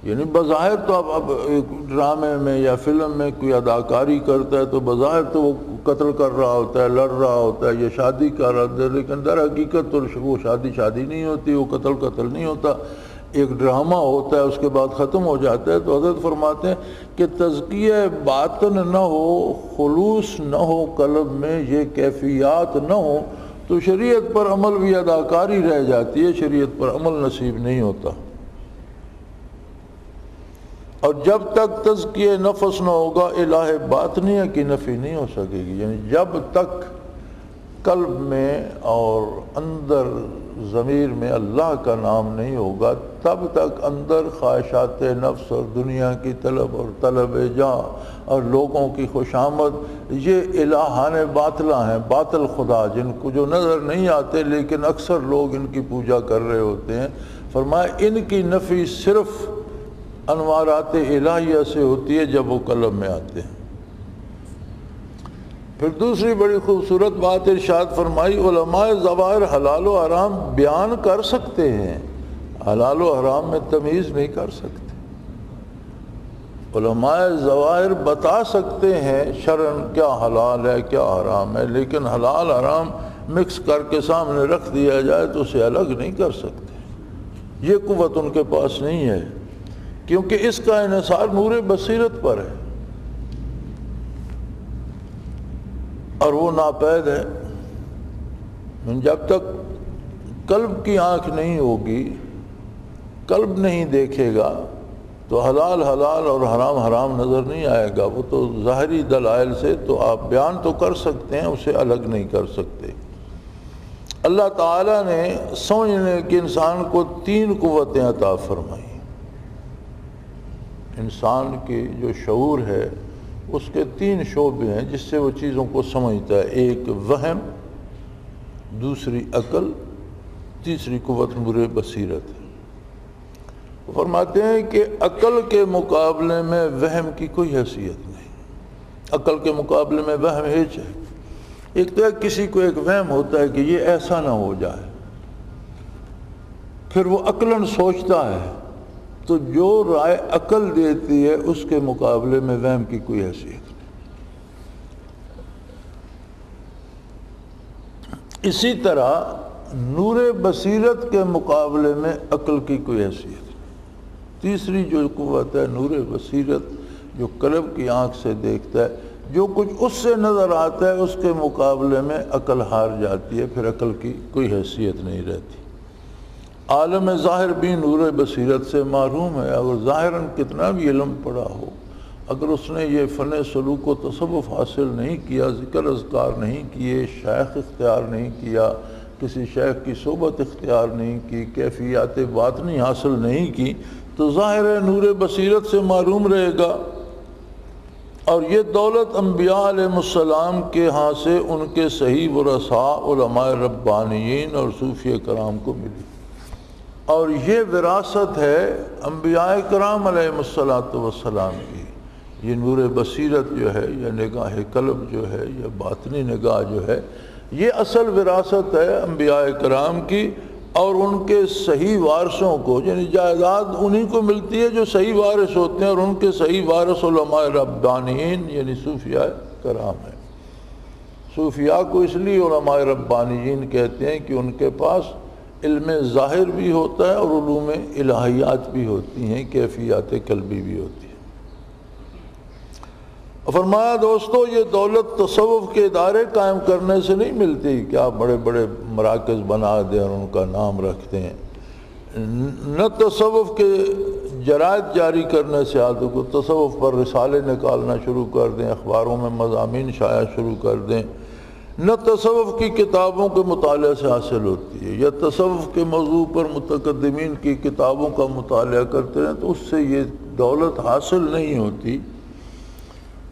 یعنی بظاہر تو اب ایک ڈرامے میں یا فلم میں کوئی اداکاری کرتا ہے تو بظاہر تو وہ قتل کر رہا ہوتا ہے، لڑ رہا ہوتا ہے، یا شادی کر رہا ہوتا ہے، لیکن در حقیقت تو وہ شادی نہیں ہوتی، وہ قتل نہیں ہوتا، ایک ڈرامہ ہوتا ہے، اس کے بعد ختم ہو جاتا ہے۔ تو حضرت فرماتے ہیں کہ تزکیہ باطن نہ ہو، خلوص نہ ہو قلب میں، یہ کیفیات نہ ہو تو شریعت پر عمل بھی اداکاری رہ جاتی ہے، شریعت پر عمل نصیب نہیں ہوتا۔ اور جب تک تزکیہ نفس نہ ہوگا الہ باطنیہ کی نفی نہیں ہو سکے گی۔ یعنی جب تک قلب میں اور اندر ضمیر میں اللہ کا نام نہیں ہوگا تب تک اندر خواہشات نفس اور دنیا کی طلب اور طلب جاں اور لوگوں کی خوشامد، یہ الہان باطلہ ہیں، باطل خدا جن کو جو نظر نہیں آتے لیکن اکثر لوگ ان کی پوجا کر رہے ہوتے ہیں۔ فرمایا ان کی نفی صرف انوارات الہیہ سے ہوتی ہے جب وہ قلب میں آتے ہیں۔ پھر دوسری بڑی خوبصورت بات ارشاد فرمائی، علماء ظواہر حلال و حرام بیان کر سکتے ہیں، حلال و حرام میں تمیز نہیں کر سکتے۔ علماء ظواہر بتا سکتے ہیں شرعاً کیا حلال ہے کیا حرام ہے، لیکن حلال حرام مکس کر کے سامنے رکھ دیا جائے تو اسے الگ نہیں کر سکتے، یہ قوت ان کے پاس نہیں ہے، کیونکہ اس کا انحصار نور بصیرت پر ہے اور وہ ناپید ہے۔ جب تک قلب کی آنکھ نہیں ہوگی، قلب نہیں دیکھے گا تو حلال حلال اور حرام حرام نظر نہیں آئے گا۔ وہ تو ظاہری دلائل سے تو آپ بیان تو کر سکتے ہیں، اسے الگ نہیں کر سکتے۔ اللہ تعالیٰ نے سمجھنے کے انسان کو 3 قوتیں عطا فرمائی۔ انسان کی جو شعور ہے اس کے 3 شعبے ہیں جس سے وہ چیزوں کو سمجھتا ہے، ایک وہم، دوسری عقل، تیسری قوت نور بصیرت ہے۔ وہ فرماتے ہیں کہ عقل کے مقابلے میں وہم کی کوئی حیثیت نہیں۔ عقل کے مقابلے میں وہم ہیچ ہے۔ ایک تو کسی کو ایک وہم ہوتا ہے کہ یہ ایسا نہ ہو جائے، پھر وہ عقلاً سوچتا ہے، تو جو رائے عقل دیتی ہے اس کے مقابلے میں وہم کی کوئی حیثیت نہیں۔ اسی طرح نور بصیرت کے مقابلے میں عقل کی کوئی حیثیت نہیں۔ تیسری جو قوت ہے نور بصیرت، جو قلب کی آنکھ سے دیکھتا ہے، جو کچھ اس سے نظر آتا ہے اس کے مقابلے میں عقل ہار جاتی ہے، پھر عقل کی کوئی حیثیت نہیں رہتی۔ عالم ظاہر بھی نور بصیرت سے محروم ہے، اگر ظاہراً کتنا بھی علم پڑھا ہو، اگر اس نے یہ فن سلوک و تصوف حاصل نہیں کیا، ذکر اذکار نہیں کیے، شیخ اختیار نہیں کیا، کسی شیخ کی صحبت اختیار نہیں کی، کیفیات باطنی حاصل نہیں کی، تو ظاہر ہے نور بصیرت سے محروم رہے گا۔ اور یہ دولت انبیاء علیہ السلام کے ہاں سے ان کے صحیح ورثاء علماء ربانیین اور صوفیہ کرام کو ملی، اور یہ وراثت ہے انبیاء کرام علیہ السلام کی۔ یہ نور بصیرت جو ہے، یا نگاہ قلب جو ہے، یا باطنی نگاہ جو ہے، یہ اصل وراثت ہے انبیاء کرام کی، اور ان کے صحیح وارثوں کو، یعنی جائیداد انہی کو ملتی ہے جو صحیح وارث ہوتے ہیں، اور ان کے صحیح وارث علماء ربانیین یعنی صوفیاء کرام ہیں۔ صوفیاء کو اس لیے علماء ربانیین کہتے ہیں کہ ان کے پاس علم ظاہر بھی ہوتا ہے اور علوم الہیات بھی ہوتی ہیں، کیفیات قلبی بھی ہوتی ہیں۔ فرمایا دوستو، یہ دولت تصوف کے ادارے قائم کرنے سے نہیں ملتی کہ آپ بڑے بڑے مراکز بنا دیں اور ان کا نام رکھتے ہیں، نہ تصوف کے جرائد جاری کرنے سے آدھو کو تصوف پر رسالے نکالنا شروع کر دیں، اخباروں میں مضامین شائع شروع کر دیں، نہ تصوف کی کتابوں کے مطالعے سے حاصل ہوتی ہے، یا تصوف کے موضوع پر متقدمین کی کتابوں کا مطالعہ کرتے ہیں تو اس سے یہ دولت حاصل نہیں ہوتی۔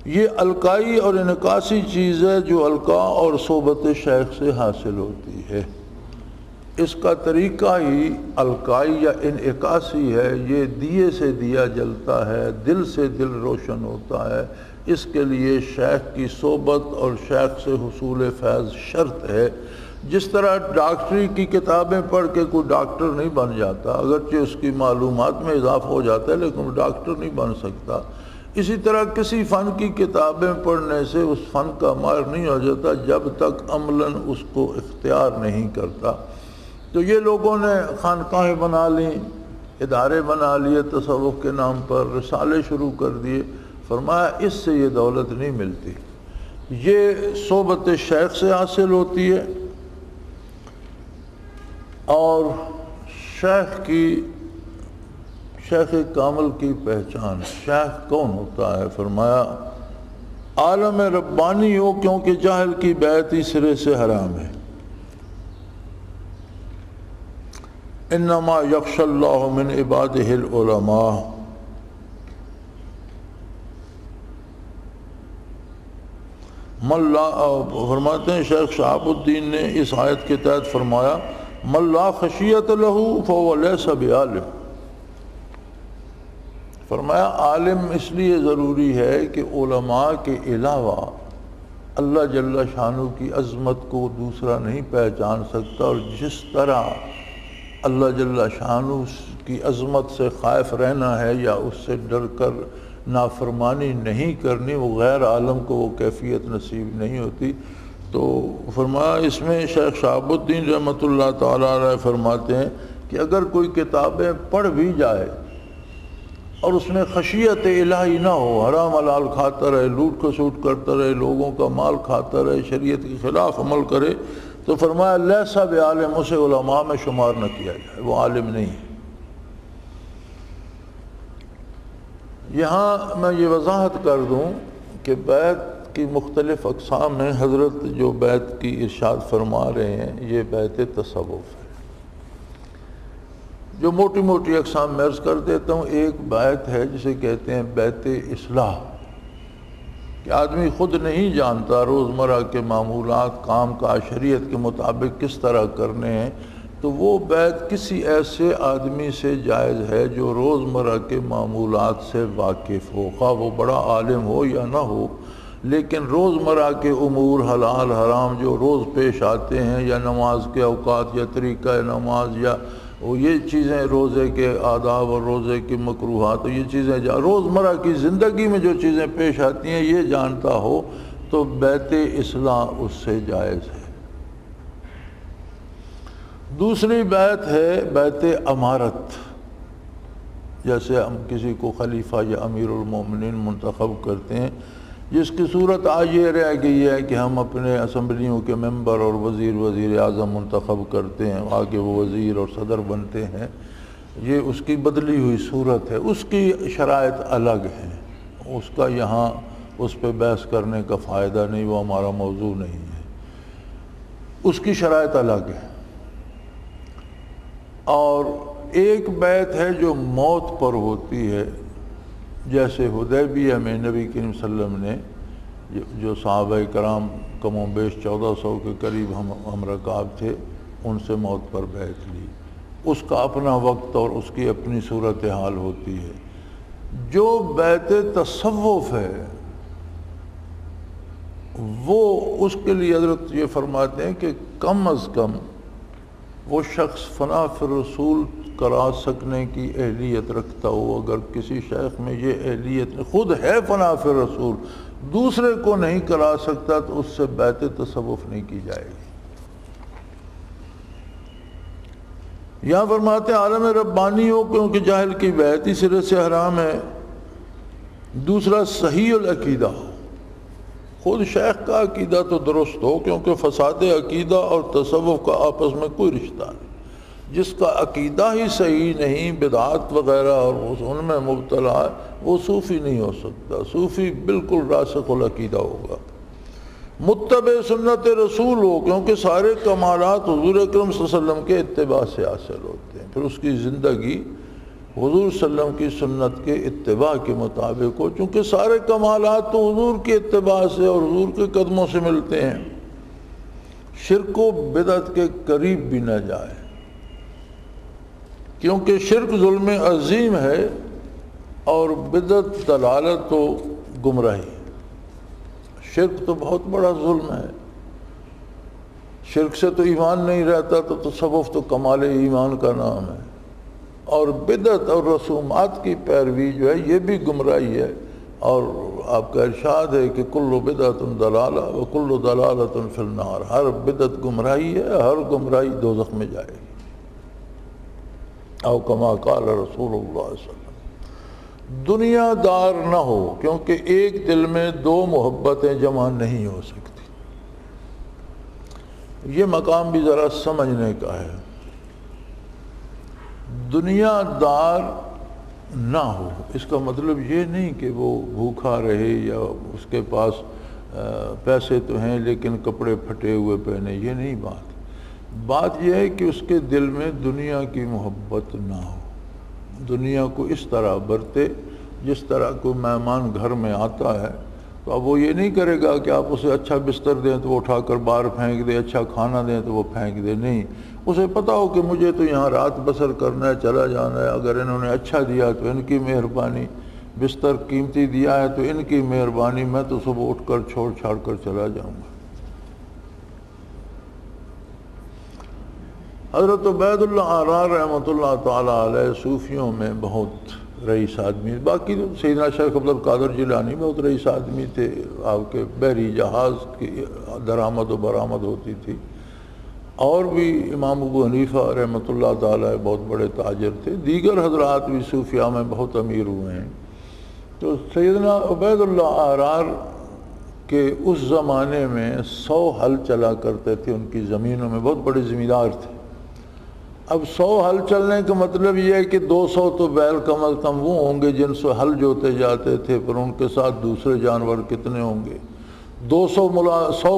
یہ القائی اور انعکاسی چیز ہے جو القاء اور صحبت شیخ سے حاصل ہوتی ہے۔ اس کا طریقہ ہی القائی یا انعکاسی ہے، یہ دیے سے دیا جلتا ہے، دل سے دل روشن ہوتا ہے، اس کے لیے شیخ کی صحبت اور شیخ سے حصول فیض شرط ہے۔ جس طرح ڈاکٹری کی کتابیں پڑھ کے کوئی ڈاکٹر نہیں بن جاتا، اگرچہ اس کی معلومات میں اضافہ ہو جاتا ہے لیکن وہ ڈاکٹر نہیں بن سکتا، اسی طرح کسی فن کی کتابیں پڑھنے سے اس فن کا ماہر نہیں ہو جاتا جب تک عملاً اس کو اختیار نہیں کرتا۔ تو یہ لوگوں نے خانقاہیں بنا لیں، ادارے بنا لیے تصوف کے نام پر، رسالے شروع کر دیے۔ فرمایا اس سے یہ دولت نہیں ملتی، یہ صحبت شیخ سے حاصل ہوتی ہے، اور شیخ کامل کی پہچان، شیخ کون ہوتا ہے؟ فرمایا عالم ربانی ہو کیونکہ جاہل کی بیعت ہی سرے سے حرام ہے۔ انما یخشی اللہ من عبادہ العلماء، فرماتے ہیں شیخ شہاب الدین نے اس آیت کے تحت فرمایا من لا خشیت لہ فہو لیس بعالم۔ فرمایا عالم اس لیے ضروری ہے کہ علماء کے علاوہ اللہ جل شانہ کی عظمت کو دوسرا نہیں پہچان سکتا، اور جس طرح اللہ جل شانہ کی عظمت سے خائف رہنا ہے یا اس سے ڈر کر نافرمانی نہیں کرنی، وہ غیر عالم کو وہ کیفیت نصیب نہیں ہوتی۔ تو فرمایا اس میں شیخ شہاب الدین رحمۃ اللہ تعالیٰ علیہ فرماتے ہیں کہ اگر کوئی کتابیں پڑھ بھی جائے اور اس میں خشیت الہی نہ ہو، حرام حلال کھاتا رہے، لوٹ کھسوٹ کرتا رہے، لوگوں کا مال کھاتا رہے، شریعت کے خلاف عمل کرے، تو فرمایا لیسا بعالم، اسے علماء میں شمار نہ کیا جائے، وہ عالم نہیں ہے۔ یہاں میں یہ وضاحت کر دوں کہ بیعت کی مختلف اقسام ہیں۔ حضرت جو بیعت کی ارشاد فرما رہے ہیں یہ بیعت تصوف ہے۔ جو موٹی موٹی اقسام میں عرض کر دیتا ہوں، ایک بیعت ہے جسے کہتے ہیں بیعت اصلاح، کہ آدمی خود نہیں جانتا روزمرہ کے معمولات کام کا شریعت کے مطابق کس طرح کرنے ہیں، تو وہ بیعت کسی ایسے آدمی سے جائز ہے جو روزمرہ کے معمولات سے واقف ہو، خواہ وہ بڑا عالم ہو یا نہ ہو، لیکن روزمرہ کے امور حلال حرام جو روز پیش آتے ہیں، یا نماز کے اوقات یا طریقہ نماز، یا یہ چیزیں روزے کے آداب اور روزے کی مکروہات، یہ چیزیں روزمرہ کی زندگی میں جو چیزیں پیش آتی ہیں یہ جانتا ہو تو بیعت اصلاح اس سے جائز ہے۔ دوسری بیعت ہے بیعت امارت، جیسے ہم کسی کو خلیفہ یا امیر المومنین منتخب کرتے ہیں، جس کی صورت آج یہ رہ گئی ہے کہ ہم اپنے اسمبلیوں کے ممبر اور وزیر اعظم منتخب کرتے ہیں، آگے وہ وزیر اور صدر بنتے ہیں، یہ اس کی بدلی ہوئی صورت ہے، اس کی شرائط الگ ہیں، اس کا یہاں اس پہ بحث کرنے کا فائدہ نہیں، وہ ہمارا موضوع نہیں ہے، اس کی شرائط الگ ہے۔ اور ایک بیعت ہے جو موت پر ہوتی ہے، جیسے حدیبیہ میں نبی کریم صلی اللہ علیہ وسلم نے جو صحابہ کرام کم و بیش 1400 کے قریب ہم رکاب تھے، ان سے موت پر بیعت لی، اس کا اپنا وقت اور اس کی اپنی صورتحال ہوتی ہے۔ جو بیعت تصوف ہے وہ اس کے لیے حضرت یہ فرماتے ہیں کہ کم از کم وہ شخص فنا فی الرسول کرا سکنے کی اہلیت رکھتا ہو۔ اگر کسی شیخ میں یہ اہلیت خود ہے فنا فی الرسول، دوسرے کو نہیں کرا سکتا، تو اس سے بیعت تصوف نہیں کی جائے گی۔ یہاں فرماتے ہیں عالم ربانی ہو کیونکہ جاہل کی بیعت ہی سرے سے حرام ہے۔ دوسرا صحیح العقیدہ ہو، خود شیخ کا عقیدہ تو درست ہو، کیونکہ فساد عقیدہ اور تصوف کا آپس میں کوئی رشتہ نہیں۔ جس کا عقیدہ ہی صحیح نہیں، بدعات وغیرہ اور ان میں مبتلا ہے، وہ صوفی نہیں ہو سکتا۔ صوفی بالکل راسخ العقیدہ ہوگا۔ متبع سنت رسول ہو، کیونکہ سارے کمالات حضور اکرم صلی اللہ علیہ وسلم کے اتباع سے حاصل ہوتے ہیں، پھر اس کی زندگی حضور صلی اللہ علیہ وسلم کی سنت کے اتباع کے مطابق ہو، چونکہ سارے کمالات تو حضور کے اتباع سے اور حضور کے قدموں سے ملتے ہیں۔ شرک و بدعت کے قریب بھی نہ جائے، کیونکہ شرک ظلم عظیم ہے اور بدعت دلالت و گمراہی۔ شرک تو بہت بڑا ظلم ہے، شرک سے تو ایمان نہیں رہتا، تو تصوف تو کمال ایمان کا نام ہے۔ اور بدعت اور رسومات کی پیروی جو ہے یہ بھی گمراہی ہے، اور آپ کا ارشاد ہے کہ کل بدعت ضلالہ وکل ضلالۃ فی النار، ہر بدعت گمراہی ہے، ہر گمراہی دوزخ میں جائے گی، او کما قال رسول اللہ صلی اللہ علیہ وسلم۔ دنیا دار نہ ہو، کیونکہ ایک دل میں دو محبتیں جمع نہیں ہو سکتی۔ یہ مقام بھی ذرا سمجھنے کا ہے۔ دنیا دار نہ ہو۔ اس کا مطلب یہ نہیں کہ وہ بھوکا رہے یا اس کے پاس پیسے تو ہیں لیکن کپڑے پھٹے ہوئے پہنے، یہ نہیں بات یہ ہے کہ اس کے دل میں دنیا کی محبت نہ ہو، دنیا کو اس طرح برتے جس طرح کوئی مہمان گھر میں آتا ہے تو اب وہ یہ نہیں کرے گا کہ آپ اسے اچھا بستر دیں تو وہ اٹھا کر باہر پھینک دے، اچھا کھانا دیں تو وہ پھینک دے، نہیں، اسے پتہ ہو کہ مجھے تو یہاں رات بسر کرنا ہے، چلا جانا ہے، اگر انہوں نے اچھا دیا تو ان کی مہربانی، بستر قیمتی دیا ہے تو ان کی مہربانی، میں تو صبح اٹھ کر چھوڑ چھاڑ کر چلا جاؤں گا۔ حضرت عبید اللہ آرار رحمۃ اللہ تعالیٰ علیہ صوفیوں میں بہت رئیس آدمی، باقی تو سیدنا شیخ عبد القادر جیلانی بہت رئیس آدمی تھے، آپ کے بحری جہاز کی درآمد و برآمد ہوتی تھی، اور بھی امام ابو حنیفہ رحمۃ اللہ تعالیٰ بہت بڑے تاجر تھے، دیگر حضرات بھی صوفیاء میں بہت امیر ہوئے ہیں۔ تو سیدنا عبید اللہ آرار کے اس زمانے میں 100 ہل چلا کرتے تھے ان کی زمینوں میں، بہت بڑے زمیندار تھے۔ اب 100 ہل چلنے کا مطلب یہ ہے کہ 200 تو بیل کم از کم وہ ہوں گے جن سے ہل جوتے جاتے تھے، پر ان کے ساتھ دوسرے جانور کتنے ہوں گے؟ 100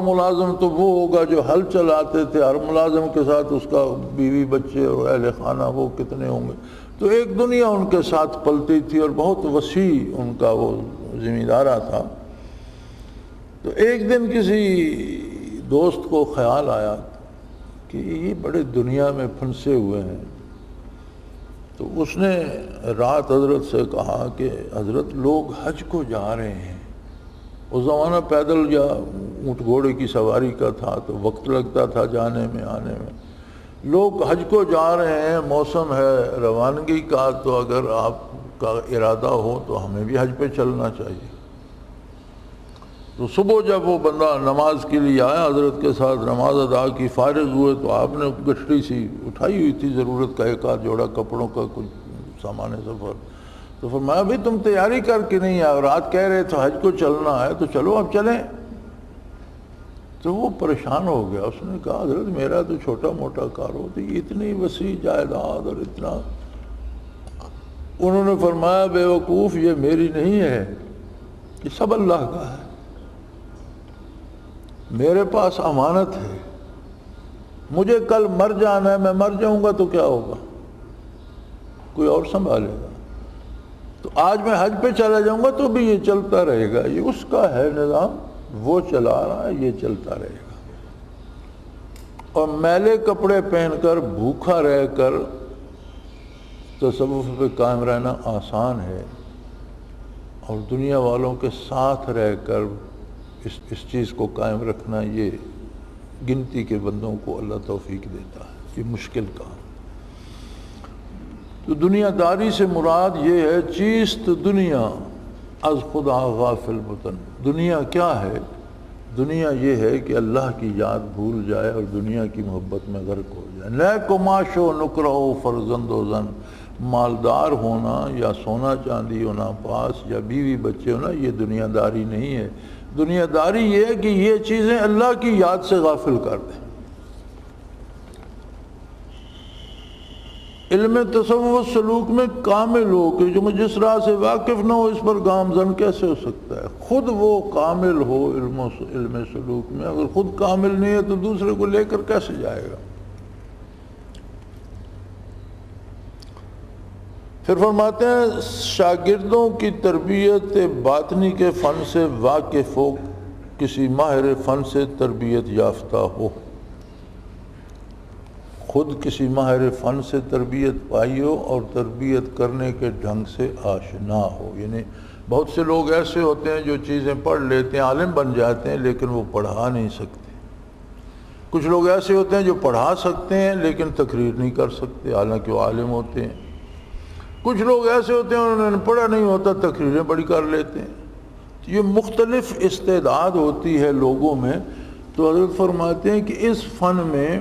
ملازم تو وہ ہوگا جو ہل چلاتے تھے، ہر ملازم کے ساتھ اس کا بیوی بچے اور اہل خانہ، وہ کتنے ہوں گے؟ تو ایک دنیا ان کے ساتھ پلتی تھی اور بہت وسیع ان کا وہ زمیندارہ تھا۔ تو ایک دن کسی دوست کو خیال آیا کہ یہ بڑے دنیا میں پھنسے ہوئے ہیں، تو اس نے رات حضرت سے کہا کہ حضرت لوگ حج کو جا رہے ہیں، اس زمانہ پیدل یا اونٹ گھوڑے کی سواری کا تھا تو وقت لگتا تھا جانے میں آنے میں، لوگ حج کو جا رہے ہیں، موسم ہے روانگی کا، تو اگر آپ کا ارادہ ہو تو ہمیں بھی حج پہ چلنا چاہیے۔ تو صبح جب وہ بندہ نماز کے لیے آیا، حضرت کے ساتھ نماز ادا کی، فارغ ہوئے تو آپ نے گٹھڑی سی اٹھائی ہوئی تھی، ضرورت کا ایک آدھ جوڑا کپڑوں کا کچھ سامان سفر، تو فرمایا بھی تم تیاری کر کے نہیں آئے، رات کہہ رہے تو حج کو چلنا ہے تو چلو اب چلیں۔ تو وہ پریشان ہو گیا، اس نے کہا حضرت میرا تو چھوٹا موٹا کار ہوتی، اتنی وسیع جائیداد اور اتنا۔ انہوں نے فرمایا بے وقوف، یہ میری نہیں ہے، یہ سب اللہ کا ہے، میرے پاس امانت ہے، مجھے کل مر جانا ہے، میں مر جاؤں گا تو کیا ہوگا، کوئی اور سنبھالے گا، تو آج میں حج پہ چلا جاؤں گا تو بھی یہ چلتا رہے گا، یہ اس کا ہے نظام، وہ چلا رہا ہے، یہ چلتا رہے گا۔ اور میلے کپڑے پہن کر بھوکا رہ کر تصوف پہ قائم رہنا آسان ہے، اور دنیا والوں کے ساتھ رہ کر اس چیز کو قائم رکھنا، یہ گنتی کے بندوں کو اللہ توفیق دیتا ہے، یہ مشکل کام۔ تو دنیا داری سے مراد یہ ہے چیست دنیا از خدا غافل بطن، دنیا کیا ہے؟ دنیا یہ ہے کہ اللہ کی یاد بھول جائے اور دنیا کی محبت میں غرق ہو جائے۔ نیک و معاش و نکرہ و فرزند و زن، مالدار ہونا یا سونا چاندی ہونا پاس یا بیوی بچے ہونا، یہ دنیا داری نہیں ہے۔ دنیا داری یہ ہے کہ یہ چیزیں اللہ کی یاد سے غافل کر دیں۔ علم تصوف سلوک میں کامل ہو کہ جو جس راہ سے واقف نہ ہو اس پر گامزن کیسے ہو سکتا ہے؟ خود وہ کامل ہو علم سلوک میں، اگر خود کامل نہیں ہے تو دوسرے کو لے کر کیسے جائے گا؟ پھر فرماتے ہیں شاگردوں کی تربیت باطنی کے فن سے واقف ہو، کسی ماہر فن سے تربیت یافتہ ہو، خود کسی ماہر فن سے تربیت پائی ہو اور تربیت کرنے کے ڈھنگ سے آشنا ہو۔ یعنی بہت سے لوگ ایسے ہوتے ہیں جو چیزیں پڑھ لیتے ہیں، عالم بن جاتے ہیں لیکن وہ پڑھا نہیں سکتے۔ کچھ لوگ ایسے ہوتے ہیں جو پڑھا سکتے ہیں لیکن تقریر نہیں کر سکتے حالانکہ وہ عالم ہوتے ہیں۔ کچھ لوگ ایسے ہوتے ہیں انہوں نے پڑھا نہیں ہوتا، تقریریں بڑی کر لیتے ہیں۔ یہ مختلف استعداد ہوتی ہے لوگوں میں۔ تو حضرت فرماتے ہیں کہ اس فن میں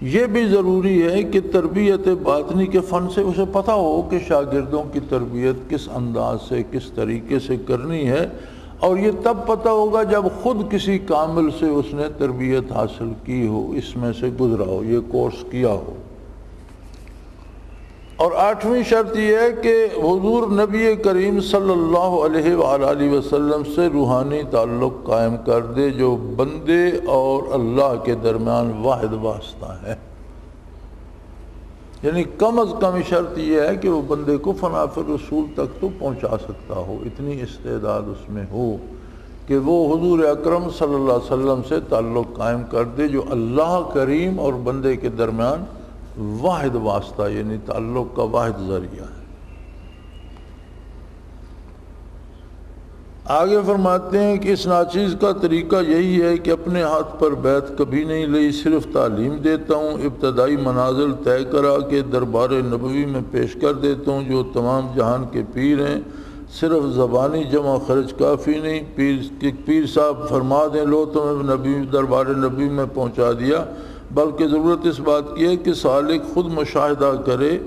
یہ بھی ضروری ہے کہ تربیت باطنی کے فن سے اسے پتہ ہو کہ شاگردوں کی تربیت کس انداز سے کس طریقے سے کرنی ہے، اور یہ تب پتہ ہوگا جب خود کسی کامل سے اس نے تربیت حاصل کی ہو، اس میں سے گزرا ہو، یہ کورس کیا ہو۔ اور 8ویں شرط یہ ہے کہ حضور نبی کریم صلی اللہ علیہ وآلہ وسلم سے روحانی تعلق قائم کر دے جو بندے اور اللہ کے درمیان واحد واسطہ ہے۔ یعنی کم از کم شرط یہ ہے کہ وہ بندے کو فنا فی الرسول تک تو پہنچا سکتا ہو، اتنی استعداد اس میں ہو کہ وہ حضور اکرم صلی اللہ علیہ وسلم سے تعلق قائم کر دے جو اللہ کریم اور بندے کے درمیان واحد واسطہ یعنی تعلق کا واحد ذریعہ ہے۔ آگے فرماتے ہیں کہ اس ناچیز کا طریقہ یہی ہے کہ اپنے ہاتھ پر بیعت کبھی نہیں لی، صرف تعلیم دیتا ہوں، ابتدائی منازل طے کرا کے دربار نبوی میں پیش کر دیتا ہوں جو تمام جہان کے پیر ہیں، صرف زبانی جمع خرچ کافی نہیں، پیر صاحب فرما دیں لو تمہیں دربار نبوی میں پہنچا دیا، بلکہ ضرورت اس بات کی ہے کہ سالک خود مشاہدہ کرے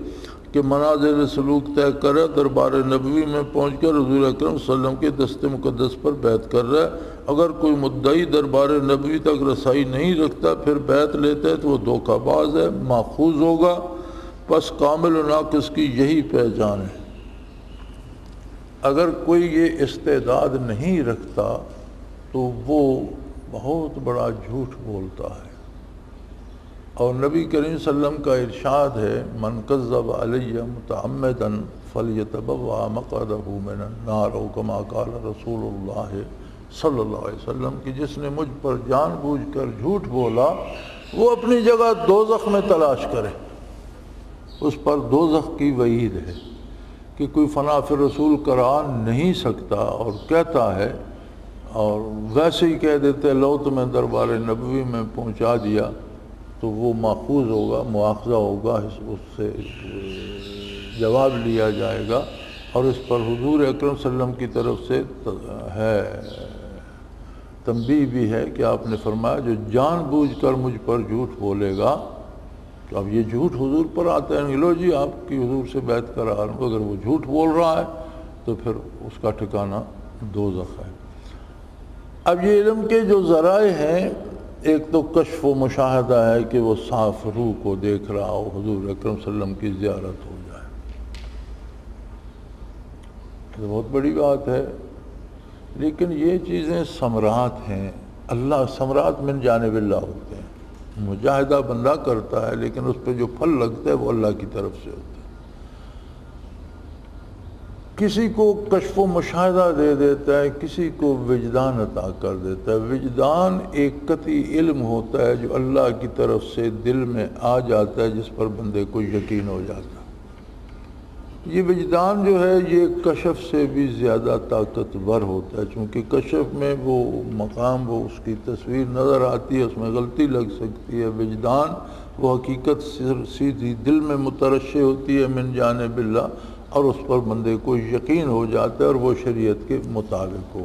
کہ منازل سلوک طے کرے، دربار نبوی میں پہنچ کر حضور اکرم صلی اللہ علیہ وسلم کے دست مقدس پر بیعت کر رہا ہے۔ اگر کوئی مدعی دربار نبوی تک رسائی نہیں رکھتا پھر بیعت لیتا ہے تو وہ دھوکہ باز ہے، ماخوذ ہوگا، پس کامل و ناقص کی یہی پہچان ہے۔ اگر کوئی یہ استعداد نہیں رکھتا تو وہ بہت بڑا جھوٹ بولتا ہے، اور نبی کریم صلی اللہ علیہ وسلم کا ارشاد ہے من کذب علی متعمدا فلیتبوأ مقعدہ من النار، او کما قال رسول اللہ صلی اللہ علیہ وسلم کہ جس نے مجھ پر جان بوجھ کر جھوٹ بولا وہ اپنی جگہ دوزخ میں تلاش کرے، اس پر دوزخ کی وعید ہے کہ کوئی فنا فی الرسول کرا نہیں سکتا اور کہتا ہے اور ویسے ہی کہہ دیتے لو تمہیں دربار نبوی میں پہنچا دیا تو وہ ماخوذ ہوگا، مواخذہ ہوگا، اس سے جواب لیا جائے گا، اور اس پر حضور اکرم صلی اللہ علیہ وسلم کی طرف سے ہے تنبیہ بھی ہے کہ آپ نے فرمایا جو جان بوجھ کر مجھ پر جھوٹ بولے گا تو اب یہ جھوٹ حضور پر آتا ہے، لو جی آپ کی حضور سے بیعت کرا رہا ہوں، اگر وہ جھوٹ بول رہا ہے تو پھر اس کا ٹھکانہ دوزخ ہے۔ اب یہ علم کے جو ذرائع ہیں، ایک تو کشف و مشاہدہ ہے کہ وہ صاف روح کو دیکھ رہا ہو، حضور اکرم صلی اللہ علیہ وسلم کی زیارت ہو جائے، یہ بہت بڑی بات ہے، لیکن یہ چیزیں ثمرات ہیں، اللہ ثمرات من جانب اللہ ہوتے ہیں، مجاہدہ بندہ کرتا ہے لیکن اس پہ جو پھل لگتا ہے وہ اللہ کی طرف سے ہوتا ہے۔ کسی کو کشف و مشاہدہ دے دیتا ہے، کسی کو وجدان عطا کر دیتا ہے۔ وجدان ایک قطعی علم ہوتا ہے جو اللہ کی طرف سے دل میں آ جاتا ہے، جس پر بندے کو یقین ہو جاتا ہے۔ یہ وجدان جو ہے یہ کشف سے بھی زیادہ طاقتور ہوتا ہے، چونکہ کشف میں وہ مقام، وہ اس کی تصویر نظر آتی ہے، اس میں غلطی لگ سکتی ہے۔ وجدان وہ حقیقت سیدھی دل میں مترشح ہوتی ہے من جانب اللہ، اور اس پر بندے کو یقین ہو جاتا ہے اور وہ شریعت کے مطابق ہو۔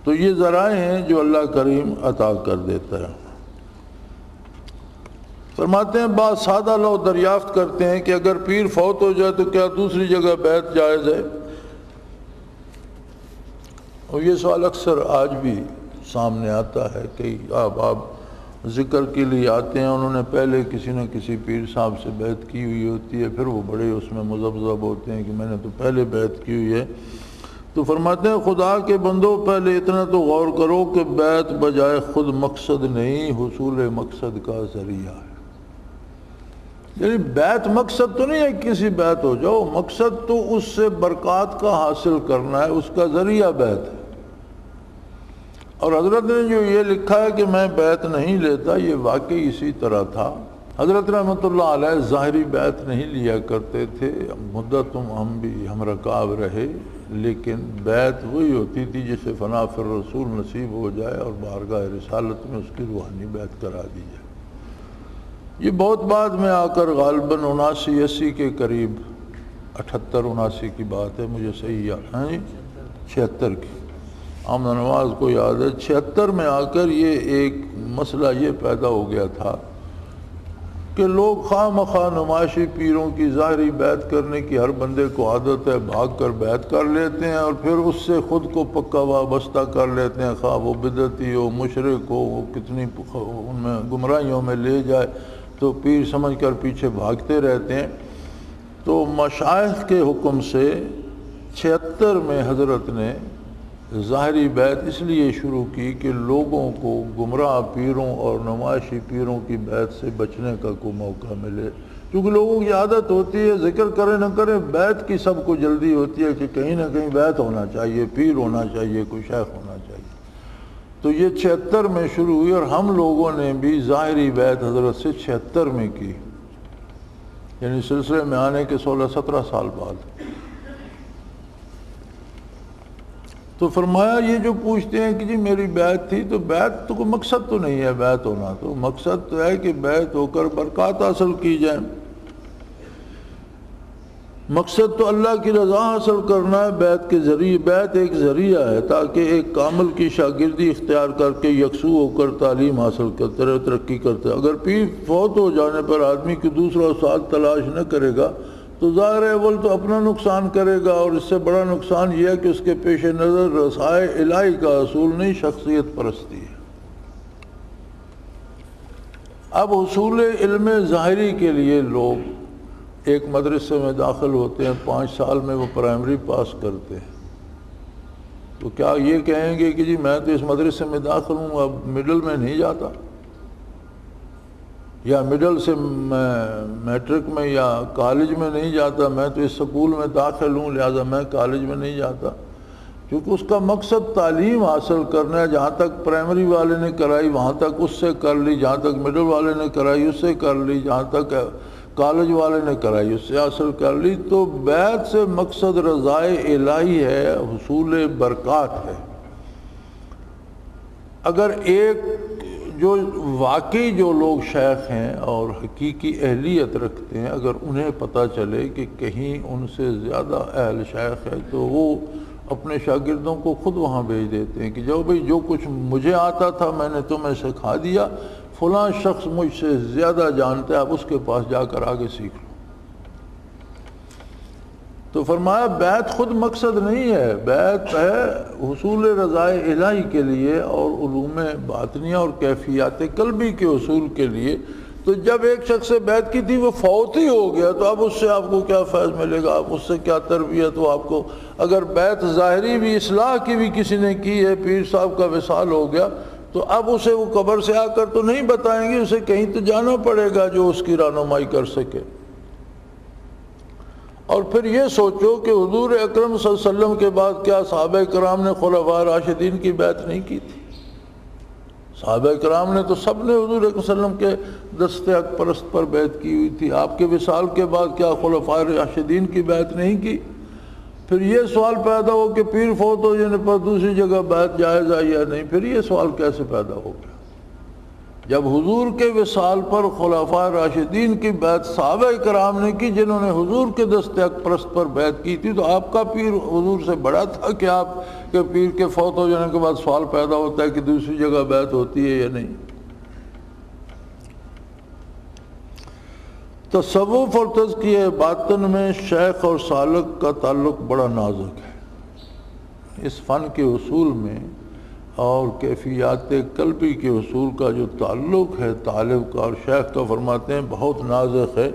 تو یہ ذرائع ہیں جو اللہ کریم عطا کر دیتا ہے۔ فرماتے ہیں بعض سادہ لوگ دریافت کرتے ہیں کہ اگر پیر فوت ہو جائے تو کیا دوسری جگہ بیعت جائز ہے؟ اور یہ سوال اکثر آج بھی سامنے آتا ہے کہ آپ ذکر کے لیے آتے ہیں، انہوں نے پہلے کسی نہ کسی پیر صاحب سے بیعت کی ہوئی ہوتی ہے، پھر وہ بڑے اس میں مذبذب ہوتے ہیں کہ میں نے تو پہلے بیعت کی ہوئی ہے۔ تو فرماتے ہیں خدا کے بندوں پہلے اتنا تو غور کرو کہ بیعت بجائے خود مقصد نہیں، حصول مقصد کا ذریعہ ہے۔ یعنی بیعت مقصد تو نہیں ہے کسی بیعت ہو جاؤ، مقصد تو اس سے برکات کا حاصل کرنا ہے، اس کا ذریعہ بیعت ہے۔ اور حضرت نے جو یہ لکھا ہے کہ میں بیعت نہیں لیتا، یہ واقعی اسی طرح تھا۔ حضرت رحمۃ اللہ علیہ ظاہری بیعت نہیں لیا کرتے تھے، مدت ہم بھی ہم رکاب رہے، لیکن بیعت وہی ہوتی تھی جسے فنا فی الرسول نصیب ہو جائے اور بارگاہ رسالت میں اس کی روحانی بیعت کرا دی جائے۔ یہ بہت بعد میں آ کر غالباً 79-80 کے قریب، 78-79 کی بات ہے، مجھے صحیح یاد ہے، 76 کی آمدہ نواز کو یاد ہے، 76 میں آ کر یہ ایک مسئلہ یہ پیدا ہو گیا تھا کہ لوگ خواہ مخواہ نمائشی پیروں کی ظاہری بیعت کرنے کی ہر بندے کو عادت ہے، بھاگ کر بیعت کر لیتے ہیں اور پھر اس سے خود کو پکا وابستہ کر لیتے ہیں، خواہ وہ بدعتی ہو، مشرک ہو، وہ کتنی ان میں گمراہیوں میں لے جائے تو پیر سمجھ کر پیچھے بھاگتے رہتے ہیں۔ تو مشائخ کے حکم سے 76 میں حضرت نے ظاہری بیعت اس لیے شروع کی کہ لوگوں کو گمراہ پیروں اور نمائشی پیروں کی بیعت سے بچنے کا کوئی موقع ملے، کیونکہ لوگوں کی عادت ہوتی ہے ذکر کریں نہ کریں بیعت کی سب کو جلدی ہوتی ہے کہ کہیں نہ کہیں بیعت ہونا چاہیے، پیر ہونا چاہیے، کوئی شیخ ہونا چاہیے۔ تو یہ 76 میں شروع ہوئی، اور ہم لوگوں نے بھی ظاہری بیعت حضرت سے 76 میں کی، یعنی سلسلے میں آنے کے 16-17 سال بعد۔ تو فرمایا یہ جو پوچھتے ہیں کہ جی میری بیعت تھی، تو بیعت تو کوئی مقصد تو نہیں ہے بیعت ہونا، تو مقصد تو ہے کہ بیعت ہو کر برکات حاصل کی جائیں، مقصد تو اللہ کی رضا حاصل کرنا ہے بیعت کے ذریعے۔ بیعت ایک ذریعہ ہے تاکہ ایک کامل کی شاگردی اختیار کر کے یکسو ہو کر تعلیم حاصل کرتے رہے، ترقی کرتے رہے۔ اگر پیر فوت ہو جانے پر آدمی کی دوسرا استاد تلاش نہ کرے گا تو ظاہر ہے اول تو اپنا نقصان کرے گا، اور اس سے بڑا نقصان یہ ہے کہ اس کے پیش نظر رسائے الہی کا حصول نہیں، شخصیت پرستی ہے۔ اب حصول علم ظاہری کے لیے لوگ ایک مدرسے میں داخل ہوتے ہیں، 5 سال میں وہ پرائمری پاس کرتے ہیں، تو کیا یہ کہیں گے کہ جی میں تو اس مدرسے میں داخل ہوں، اب مڈل میں نہیں جاتا، یا مڈل سے میٹرک میں یا کالج میں نہیں جاتا، میں تو اس سکول میں داخل ہوں لہذا میں کالج میں نہیں جاتا، کیونکہ اس کا مقصد تعلیم حاصل کرنا ہے۔ جہاں تک پرائمری والے نے کرائی وہاں تک اس سے کر لی، جہاں تک مڈل والے نے کرائی اس سے کر لی، جہاں تک کالج والے نے کرائی اس سے حاصل کر لی۔ تو بیعت سے مقصد رضائے الہی ہے، حصول برکات ہے۔ اگر ایک جو واقعی جو لوگ شیخ ہیں اور حقیقی اہلیت رکھتے ہیں، اگر انہیں پتہ چلے کہ کہیں ان سے زیادہ اہل شیخ ہے تو وہ اپنے شاگردوں کو خود وہاں بھیج دیتے ہیں کہ جو بھئی جو کچھ مجھے آتا تھا میں نے تمہیں سکھا دیا، فلاں شخص مجھ سے زیادہ جانتا ہے، اب اس کے پاس جا کر آگے سیکھ لو۔ تو فرمایا بیعت خود مقصد نہیں ہے، بیعت ہے حصول رضائے الہی کے لیے اور علوم باطنیہ اور کیفیات قلبی کے حصول کے لیے۔ تو جب ایک شخص سے بیعت کی تھی وہ فوت ہی ہو گیا تو اب اس سے آپ کو کیا فیض ملے گا، اب اس سے کیا تربیت ہو آپ کو۔ اگر بیعت ظاہری بھی اصلاح کی بھی کسی نے کی ہے، پیر صاحب کا وصال ہو گیا، تو اب اسے وہ قبر سے آ کر تو نہیں بتائیں گے، اسے کہیں تو جانا پڑے گا جو اس کی رہنمائی کر سکے۔ اور پھر یہ سوچو کہ حضور اکرم صلی اللہ علیہ وسلم کے بعد کیا صحابہ کرام نے خلفاء راشدین کی بیعت نہیں کی تھی؟ صحابہ کرام نے تو سب نے حضور اکرم صلی اللہ علیہ وسلم کے دست حق پرست پر بیعت کی ہوئی تھی۔ آپ کے وصال کے بعد کیا خلفاء راشدین کی بیعت نہیں کی؟ پھر یہ سوال پیدا ہو کہ پیر فوت ہو جانے پر دوسری جگہ بیعت جائز ہے یا نہیں، پھر یہ سوال کیسے پیدا ہو گیا؟ جب حضور کے وصال پر خلفاء راشدین کی بیعت صحابہ کرام نے کی جنہوں نے حضور کے دست حق پرست پر بیعت کی تھی، تو آپ کا پیر حضور سے بڑا تھا کہ آپ کے پیر کے فوت ہو جانے کے بعد سوال پیدا ہوتا ہے کہ دوسری جگہ بیعت ہوتی ہے یا نہیں۔ تصوف اور تزکیہ باطن میں شیخ اور سالک کا تعلق بڑا نازک ہے۔ اس فن کے اصول میں اور کیفیات قلبی کے حصول کا جو تعلق ہے طالب کا اور شیخ کا، فرماتے ہیں بہت نازک ہے۔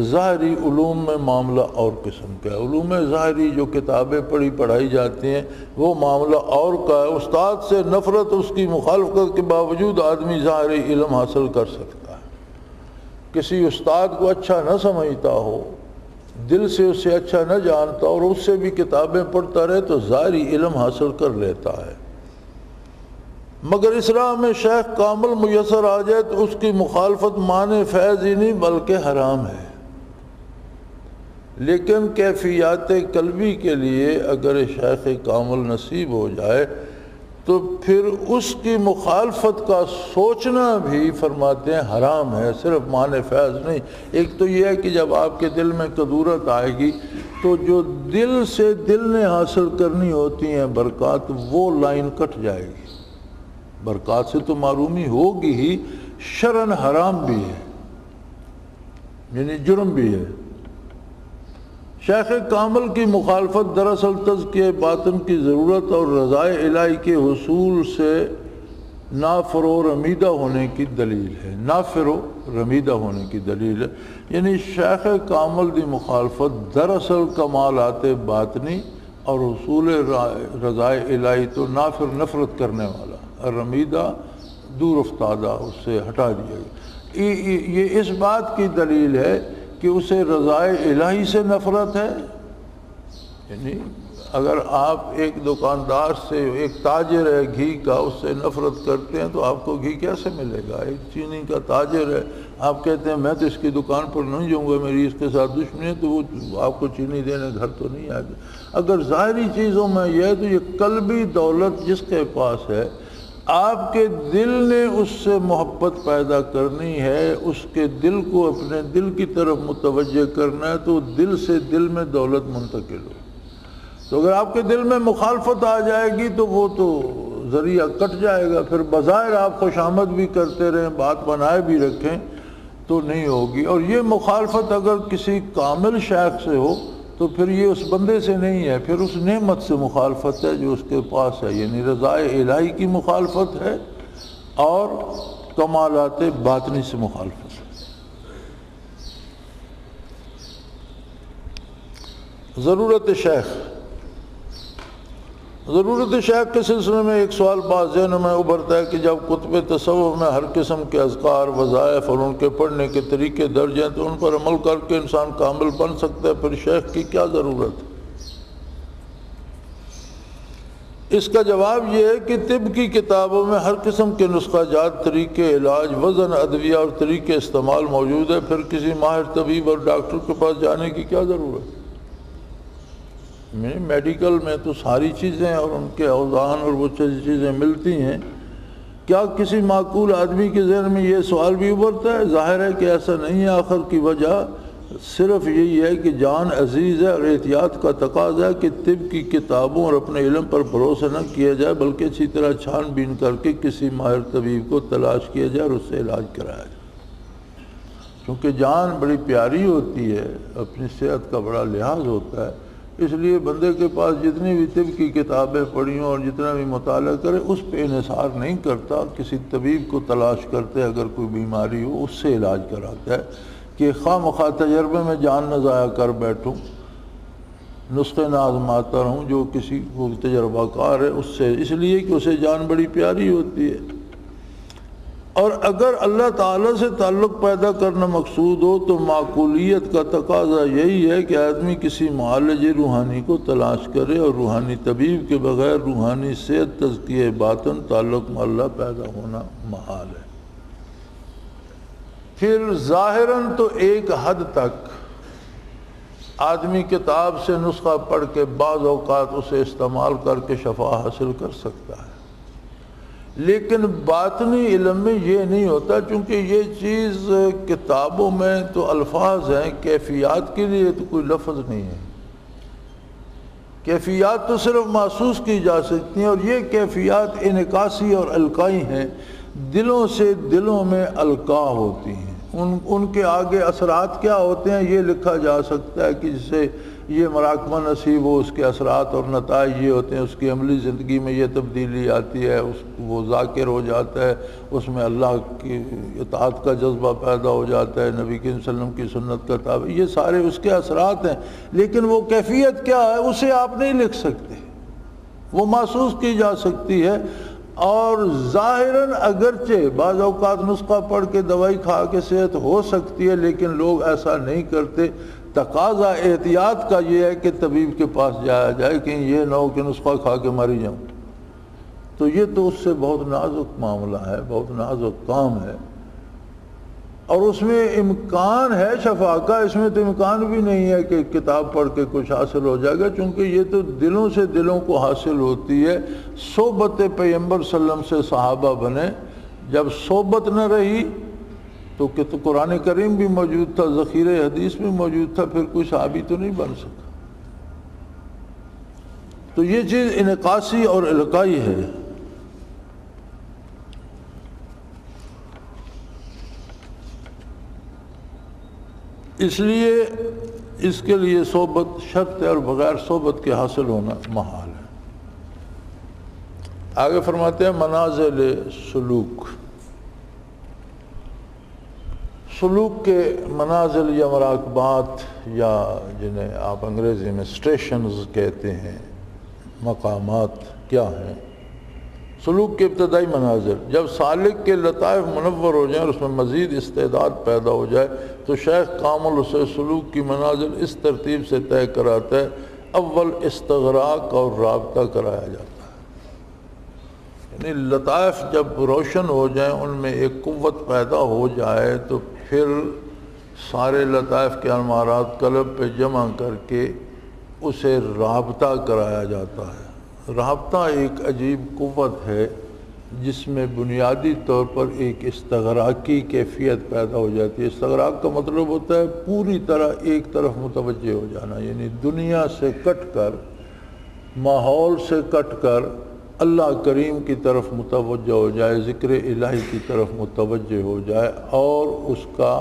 ظاہری علوم میں معاملہ اور قسم کا ہے، علوم ظاہری جو کتابیں پڑھائی جاتی ہیں وہ معاملہ اور کا ہے۔ استاد سے نفرت اس کی مخالفت کے باوجود آدمی ظاہری علم حاصل کر سکتا ہے۔ کسی استاد کو اچھا نہ سمجھتا ہو، دل سے اسے اچھا نہ جانتا اور اس سے بھی کتابیں پڑھتا رہے تو ظاہری علم حاصل کر لیتا ہے، مگر اس راہ میں شیخ کامل میسر آ جائے تو اس کی مخالفت معنی فیض ہی نہیں بلکہ حرام ہے۔ لیکن کیفیات قلبی کے لیے اگر شیخ کامل نصیب ہو جائے تو پھر اس کی مخالفت کا سوچنا بھی فرماتے ہیں حرام ہے، صرف معنی فیض نہیں۔ ایک تو یہ ہے کہ جب آپ کے دل میں قدورت آئے گی تو جو دل سے دل نے حاصل کرنی ہوتی ہیں برکات، وہ لائن کٹ جائے گی۔ برکات سے تو معرومی ہوگی ہی، شرعاً حرام بھی ہے، یعنی جرم بھی ہے۔ شیخ کامل کی مخالفت دراصل تزکیہ باطن کی ضرورت اور رضائے الہی کے حصول سے نافر و رمیدہ ہونے کی دلیل ہے، نافر و رمیدہ ہونے کی دلیل ہے، یعنی شیخ کامل دی مخالفت دراصل کمالات باطنی اور حصول رضائے الہی تو نافر نفرت کرنے والا، اور رمیدہ دور افتادہ، اس سے ہٹا دیا گیا، یہ اس بات کی دلیل ہے کہ اسے رضائے الہی سے نفرت ہے۔ یعنی اگر آپ ایک دکاندار سے، ایک تاجر ہے گھی کا، اس سے نفرت کرتے ہیں تو آپ کو گھی کیسے ملے گا؟ ایک چینی کا تاجر ہے، آپ کہتے ہیں میں تو اس کی دکان پر نہیں جاؤں گا، میری اس کے ساتھ دشمنی ہے، تو وہ آپ کو چینی دینے گھر تو نہیں آئے گا۔ اگر ظاہری چیزوں میں یہ ہے تو یہ قلبی دولت جس کے پاس ہے، آپ کے دل نے اس سے محبت پیدا کرنی ہے، اس کے دل کو اپنے دل کی طرف متوجہ کرنا ہے، تو دل سے دل میں دولت منتقل ہو۔ تو اگر آپ کے دل میں مخالفت آ جائے گی تو وہ تو ذریعہ کٹ جائے گا، پھر بظاہر آپ خوش آمد بھی کرتے رہیں، بات بنائے بھی رکھیں تو نہیں ہوگی۔ اور یہ مخالفت اگر کسی کامل شیخ سے ہو تو پھر یہ اس بندے سے نہیں ہے، پھر اس نعمت سے مخالفت ہے جو اس کے پاس ہے، یعنی رضائے الہی کی مخالفت ہے اور کمالات باطنی سے مخالفت ہے۔ ضرورت شیخ کے سلسلے میں ایک سوال بعض ذہنوں میں ابھرتا ہے کہ جب کتب تصوف میں ہر قسم کے اذکار، وظائف اور ان کے پڑھنے کے طریقے درج ہیں تو ان پر عمل کر کے انسان کامل بن سکتا ہے، پھر شیخ کی کیا ضرورت ہے؟ اس کا جواب یہ ہے کہ طب کی کتابوں میں ہر قسم کے نسخہ جات، طریقے علاج، وزن، ادویہ اور طریقے استعمال موجود ہے، پھر کسی ماہر طبیب اور ڈاکٹر کے پاس جانے کی کیا ضرورت ہے؟ میڈیکل میں تو ساری چیزیں اور ان کے اوزان اور وہ چیزیں ملتی ہیں، کیا کسی معقول آدمی کے ذہن میں یہ سوال بھی ابھرتا ہے؟ ظاہر ہے کہ ایسا نہیں ہے۔ آخر کی وجہ صرف یہی ہے کہ جان عزیز ہے اور احتیاط کا تقاضا ہے کہ طب کی کتابوں اور اپنے علم پر بھروسہ نہ کیا جائے، بلکہ اچھی طرح چھان بین کر کے کسی ماہر طبیب کو تلاش کیا جائے اور اس سے علاج کرایا جائے، کیونکہ جان بڑی پیاری ہوتی ہے، اپنی صحت کا بڑا لحاظ ہوتا ہے، اس لیے بندے کے پاس جتنی بھی طب کی کتابیں پڑھی ہوں اور جتنا بھی مطالعہ کرے اس پہ انحصار نہیں کرتا، کسی طبیب کو تلاش کرتے اگر کوئی بیماری ہو اس سے علاج کراتا ہے، کہ خواہ مخواہ تجربے میں جان نہ ضائع کر بیٹھوں، نسخے نہ آزماتا رہوں، جو کسی کو تجربہ کار ہے اس سے، اس لیے کہ اسے جان بڑی پیاری ہوتی ہے۔ اور اگر اللہ تعالیٰ سے تعلق پیدا کرنا مقصود ہو تو معقولیت کا تقاضا یہی ہے کہ آدمی کسی معالج روحانی کو تلاش کرے، اور روحانی طبیب کے بغیر روحانی صحت، تزکیہ باطن، تعلق میں اللہ پیدا ہونا محال ہے۔ پھر ظاہراً تو ایک حد تک آدمی کتاب سے نسخہ پڑھ کے بعض اوقات اسے استعمال کر کے شفا حاصل کر سکتا ہے، لیکن باطنی علم میں یہ نہیں ہوتا، چونکہ یہ چیز کتابوں میں تو الفاظ ہیں، کیفیات کے لیے تو کوئی لفظ نہیں ہے۔ کیفیات تو صرف محسوس کی جا سکتی ہیں، اور یہ کیفیات انعکاسی اور القائی ہیں، دلوں سے دلوں میں القاء ہوتی ہیں۔ ان کے آگے اثرات کیا ہوتے ہیں یہ لکھا جا سکتا ہے کہ جس سے یہ مراقبہ نصیب ہو، اس کے اثرات اور نتائج یہ ہوتے ہیں، اس کی عملی زندگی میں یہ تبدیلی آتی ہے، وہ ذاکر ہو جاتا ہے، اس میں اللہ کی اطاعت کا جذبہ پیدا ہو جاتا ہے، نبی کریم صلی اللہ علیہ وسلم کی سنت کا تابع، یہ سارے اس کے اثرات ہیں، لیکن وہ کیفیت کیا ہے اسے آپ نہیں لکھ سکتے، وہ محسوس کی جا سکتی ہے۔ اور ظاہراً اگرچہ بعض اوقات نسخہ پڑھ کے دوائی کھا کے صحت ہو سکتی ہے، لیکن لوگ ایسا نہیں کرتے۔ تقاضا احتیاط کا یہ ہے کہ طبیب کے پاس جایا جائے، کہ یہ نہ ہو کہ نسخہ کھا کے مر جاؤں، تو یہ تو اس سے بہت نازک معاملہ ہے، بہت نازک کام ہے، اور اس میں امکان ہے شفا کا، اس میں تو امکان بھی نہیں ہے کہ کتاب پڑھ کے کچھ حاصل ہو جائے گا، چونکہ یہ تو دلوں سے دلوں کو حاصل ہوتی ہے۔ صحبت پیغمبر صلی اللہ علیہ وسلم سے صحابہ بنے، جب صحبت نہ رہی تو قرآن کریم بھی موجود تھا، ذخیرہ حدیث بھی موجود تھا، پھر کوئی صحابی تو نہیں بن سکا۔ تو یہ چیز انعکاسی اور القائی ہے۔ اس لیے اس کے لیے صحبت شرط ہے، اور بغیر صحبت کے حاصل ہونا محال ہے۔ آگے فرماتے ہیں منازل سلوک. سلوک کے منازل یا مراقبات یا جنہیں آپ انگریزی میں اسٹیشنز کہتے ہیں، مقامات کیا ہیں؟ سلوک کے ابتدائی مناظر، جب سالک کے لطائف منور ہو جائیں اور اس میں مزید استعداد پیدا ہو جائے تو شیخ کامل اسے سلوک کی منازل اس ترتیب سے طے کراتا ہے. اول استغراق اور رابطہ کرایا جاتا ہے، یعنی لطائف جب روشن ہو جائیں، ان میں ایک قوت پیدا ہو جائے تو پھر سارے لطائف کے انوارات قلب پہ جمع کر کے اسے رابطہ کرایا جاتا ہے. رابطہ ایک عجیب قوت ہے جس میں بنیادی طور پر ایک استغراقی کیفیت پیدا ہو جاتی ہے. استغراق کا مطلب ہوتا ہے پوری طرح ایک طرف متوجہ ہو جانا، یعنی دنیا سے کٹ کر، ماحول سے کٹ کر اللہ کریم کی طرف متوجہ ہو جائے، ذکر الہی کی طرف متوجہ ہو جائے اور اس کا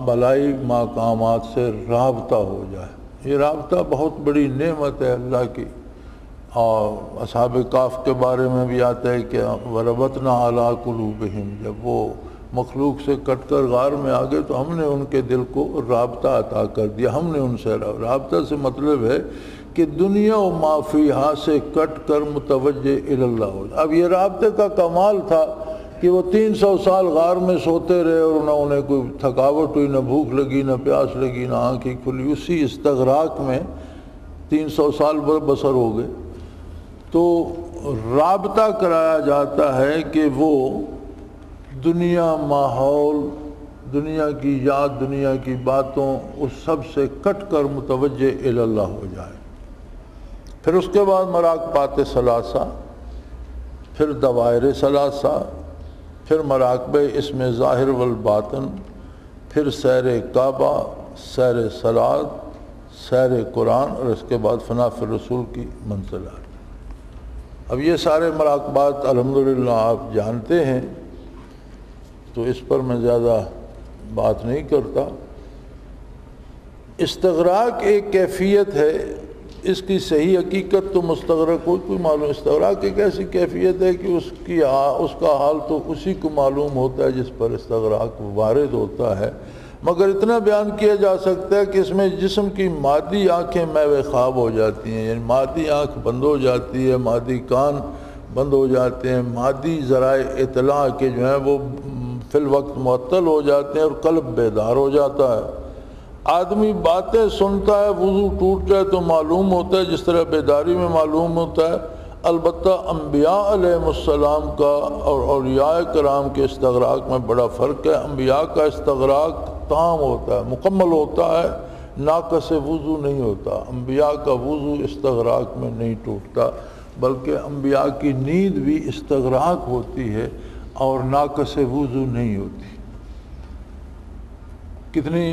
بلائی مقامات سے رابطہ ہو جائے. یہ رابطہ بہت بڑی نعمت ہے اللہ کی. اور اصحاب کہف کے بارے میں بھی آتا ہے کہ وَرَبَطْنَا عَلَىٰ قُلُوبِهِمْ، جب وہ مخلوق سے کٹ کر غار میں آ گئے تو ہم نے ان کے دل کو رابطہ عطا کر دیا. ہم نے ان سے رابطہ سے مطلب ہے کہ دنیا و ما فیہا سے کٹ کر متوجہ اللہ ہو. اب یہ رابطے کا کمال تھا کہ وہ 300 سال غار میں سوتے رہے اور نہ انہیں کوئی تھکاوٹ ہوئی، نہ بھوک لگی، نہ پیاس لگی، نہ آنکھیں کھلی. اسی استغراق میں 300 سال بسر ہو گئے. تو رابطہ کرایا جاتا ہے کہ وہ دنیا، ماحول، دنیا کی یاد، دنیا کی باتوں، اس سب سے کٹ کر متوجہ اللہ ہو جائے. پھر اس کے بعد مراقبات ثلاثہ، پھر دوائر ثلاثہ، پھر مراقبہ اسم ظاہر والباطن، پھر سیر کعبہ، سیر صلاۃ، سیر قرآن، اور اس کے بعد فنا فی الرسول کی منزلات. اب یہ سارے مراقبات الحمدللہ آپ جانتے ہیں، تو اس پر میں زیادہ بات نہیں کرتا. استغراق ایک کیفیت ہے، اس کی صحیح حقیقت تو مستغرق کوئی معلوم. استغراق ایک ایسی کیفیت ہے کہ اس کا حال تو اسی کو معلوم ہوتا ہے جس پر استغراق وارد ہوتا ہے. مگر اتنا بیان کیا جا سکتا ہے کہ اس میں جسم کی مادی آنکھیں محو خواب ہو جاتی ہیں، یعنی مادی آنکھ بند ہو جاتی ہے، مادی کان بند ہو جاتے ہیں، مادی ذرائع اطلاع کے جو ہیں وہ فی الوقت معطل ہو جاتے ہیں اور قلب بیدار ہو جاتا ہے. آدمی باتیں سنتا ہے، وضو ٹوٹ جائے تو معلوم ہوتا ہے جس طرح بیداری میں معلوم ہوتا ہے. البتہ انبیاء علیہ السلام کا اور اولیاء کرام کے استغراق میں بڑا فرق ہے. انبیاء کا استغراق تام ہوتا ہے، مکمل ہوتا ہے، ناقص وضو نہیں ہوتا. انبیاء کا وضو استغراق میں نہیں ٹوٹتا، بلکہ انبیاء کی نیند بھی استغراق ہوتی ہے اور ناقص وضو نہیں ہوتی. کتنی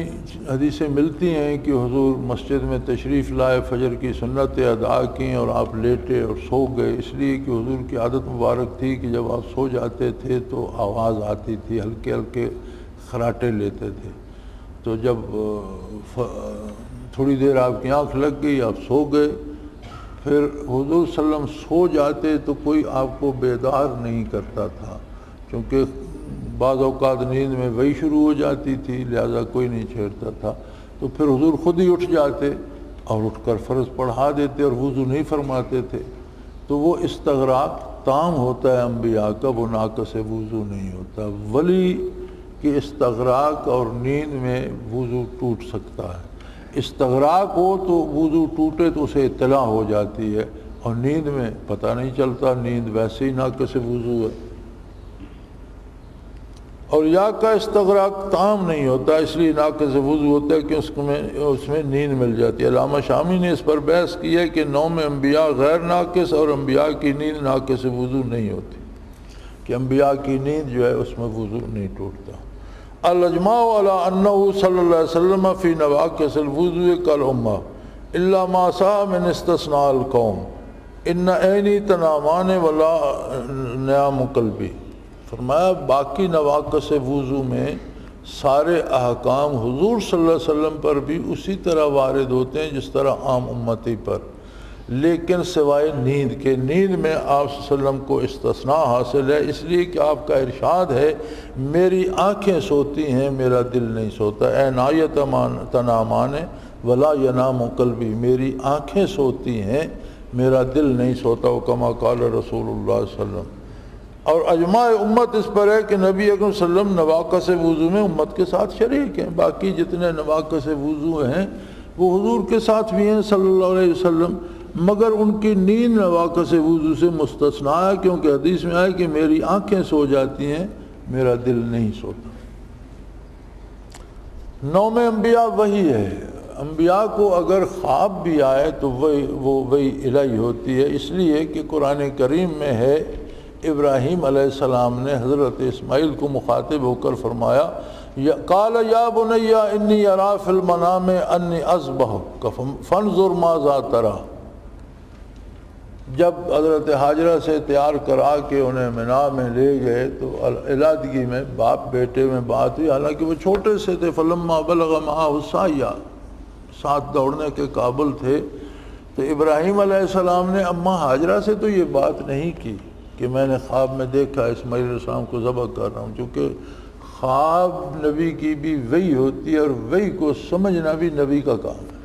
حدیثیں ملتی ہیں کہ حضور مسجد میں تشریف لائے، فجر کی سنتیں ادا کیں اور آپ لیٹے اور سو گئے، اس لیے کہ حضور کی عادت مبارک تھی کہ جب آپ سو جاتے تھے تو آواز آتی تھی، ہلکے ہلکے خراٹے لیتے تھے. تو جب تھوڑی دیر آپ کی آنکھ لگ گئی، آپ سو گئے، پھر حضور صلی اللہ علیہ وسلم سو جاتے تو کوئی آپ کو بیدار نہیں کرتا تھا، کیونکہ بعض اوقات نیند میں وہی شروع ہو جاتی تھی، لہذا کوئی نہیں چھیڑتا تھا. تو پھر حضور خود ہی اٹھ جاتے اور اٹھ کر فرض پڑھا دیتے اور وضو نہیں فرماتے تھے. تو وہ استغراق تام ہوتا ہے انبیاء کا، وہ ناقص وضو نہیں ہوتا. ولی کی استغراق اور نیند میں وضو ٹوٹ سکتا ہے. استغراق ہو تو وضو ٹوٹے تو اسے اطلاع ہو جاتی ہے، اور نیند میں پتہ نہیں چلتا، نیند ویسے ہی ناقص وضو ہے. اور یا کا استغراق تام نہیں ہوتا، اس لیے ناقص وضو ہوتا ہے کہ اس میں نیند مل جاتی ہے. علامہ شامی نے اس پر بحث کی ہے کہ نوم انبیاء غیر ناقص اور انبیاء کی نیند ناقص وضو نہیں ہوتی، کہ انبیاء کی نیند جو ہے اس میں وضو نہیں ٹوٹتا. الاجماع علی انہ صلی اللہ علیہ وسلم فی نواقص الوضوء کالامہ الا ما سا من استثناء القوم ان عینی تنامان ولا نیام قلبی. فرمایا باقی نواقص وضو میں سارے احکام حضور صلی اللہ علیہ وسلم پر بھی اسی طرح وارد ہوتے ہیں جس طرح عام امتی پر، لیکن سوائے نیند کے، نیند میں آپ صلی اللہ علیہ وسلم کو استثناء حاصل ہے، اس لیے کہ آپ کا ارشاد ہے میری آنکھیں سوتی ہیں میرا دل نہیں سوتا، اے نایت تنامان ولا ینام قلبی، میری آنکھیں سوتی ہیں میرا دل نہیں سوتا، وکما قال رسول اللہ صلی اللہ علیہ وسلم۔ اور اجماع امت اس پر ہے کہ نبی اکرم صلی اللہ علیہ وسلم نواقص وضو میں امت کے ساتھ شریک ہیں، باقی جتنے نواقص وضو ہیں وہ حضور کے ساتھ بھی ہیں صلی اللہ علیہ وسلم، مگر ان کی نیند نواقص وضو سے مستثنیٰ ہے، کیونکہ حدیث میں آئے کہ میری آنکھیں سو جاتی ہیں میرا دل نہیں سوتا۔ نوم انبیاء وحی ہے، انبیاء کو اگر خواب بھی آئے تو وہ وحی الہی ہوتی ہے، اس لیے کہ قرآن کریم میں ہے ابراہیم علیہ السلام نے حضرت اسماعیل کو مخاطب ہو کر فرمایا قال یا بنی انی ارا فی المنام انی اذبحک فانظر ماذا تری۔ جب حضرت حاجرہ سے تیار کرا کے انہیں منا میں لے گئے تو علادگی میں باپ بیٹے میں بات ہوئی، حالانکہ وہ چھوٹے سے تھے، فلما بلغ معہ السعی، ساتھ دوڑنے کے قابل تھے، تو ابراہیم علیہ السلام نے اماں حاجرہ سے تو یہ بات نہیں کی کہ میں نے خواب میں دیکھا اسماعیل علیہ السلام کو ذبح کر رہا ہوں، چونکہ خواب نبی کی بھی وحی ہوتی ہے اور وحی کو سمجھنا بھی نبی کا کام ہے۔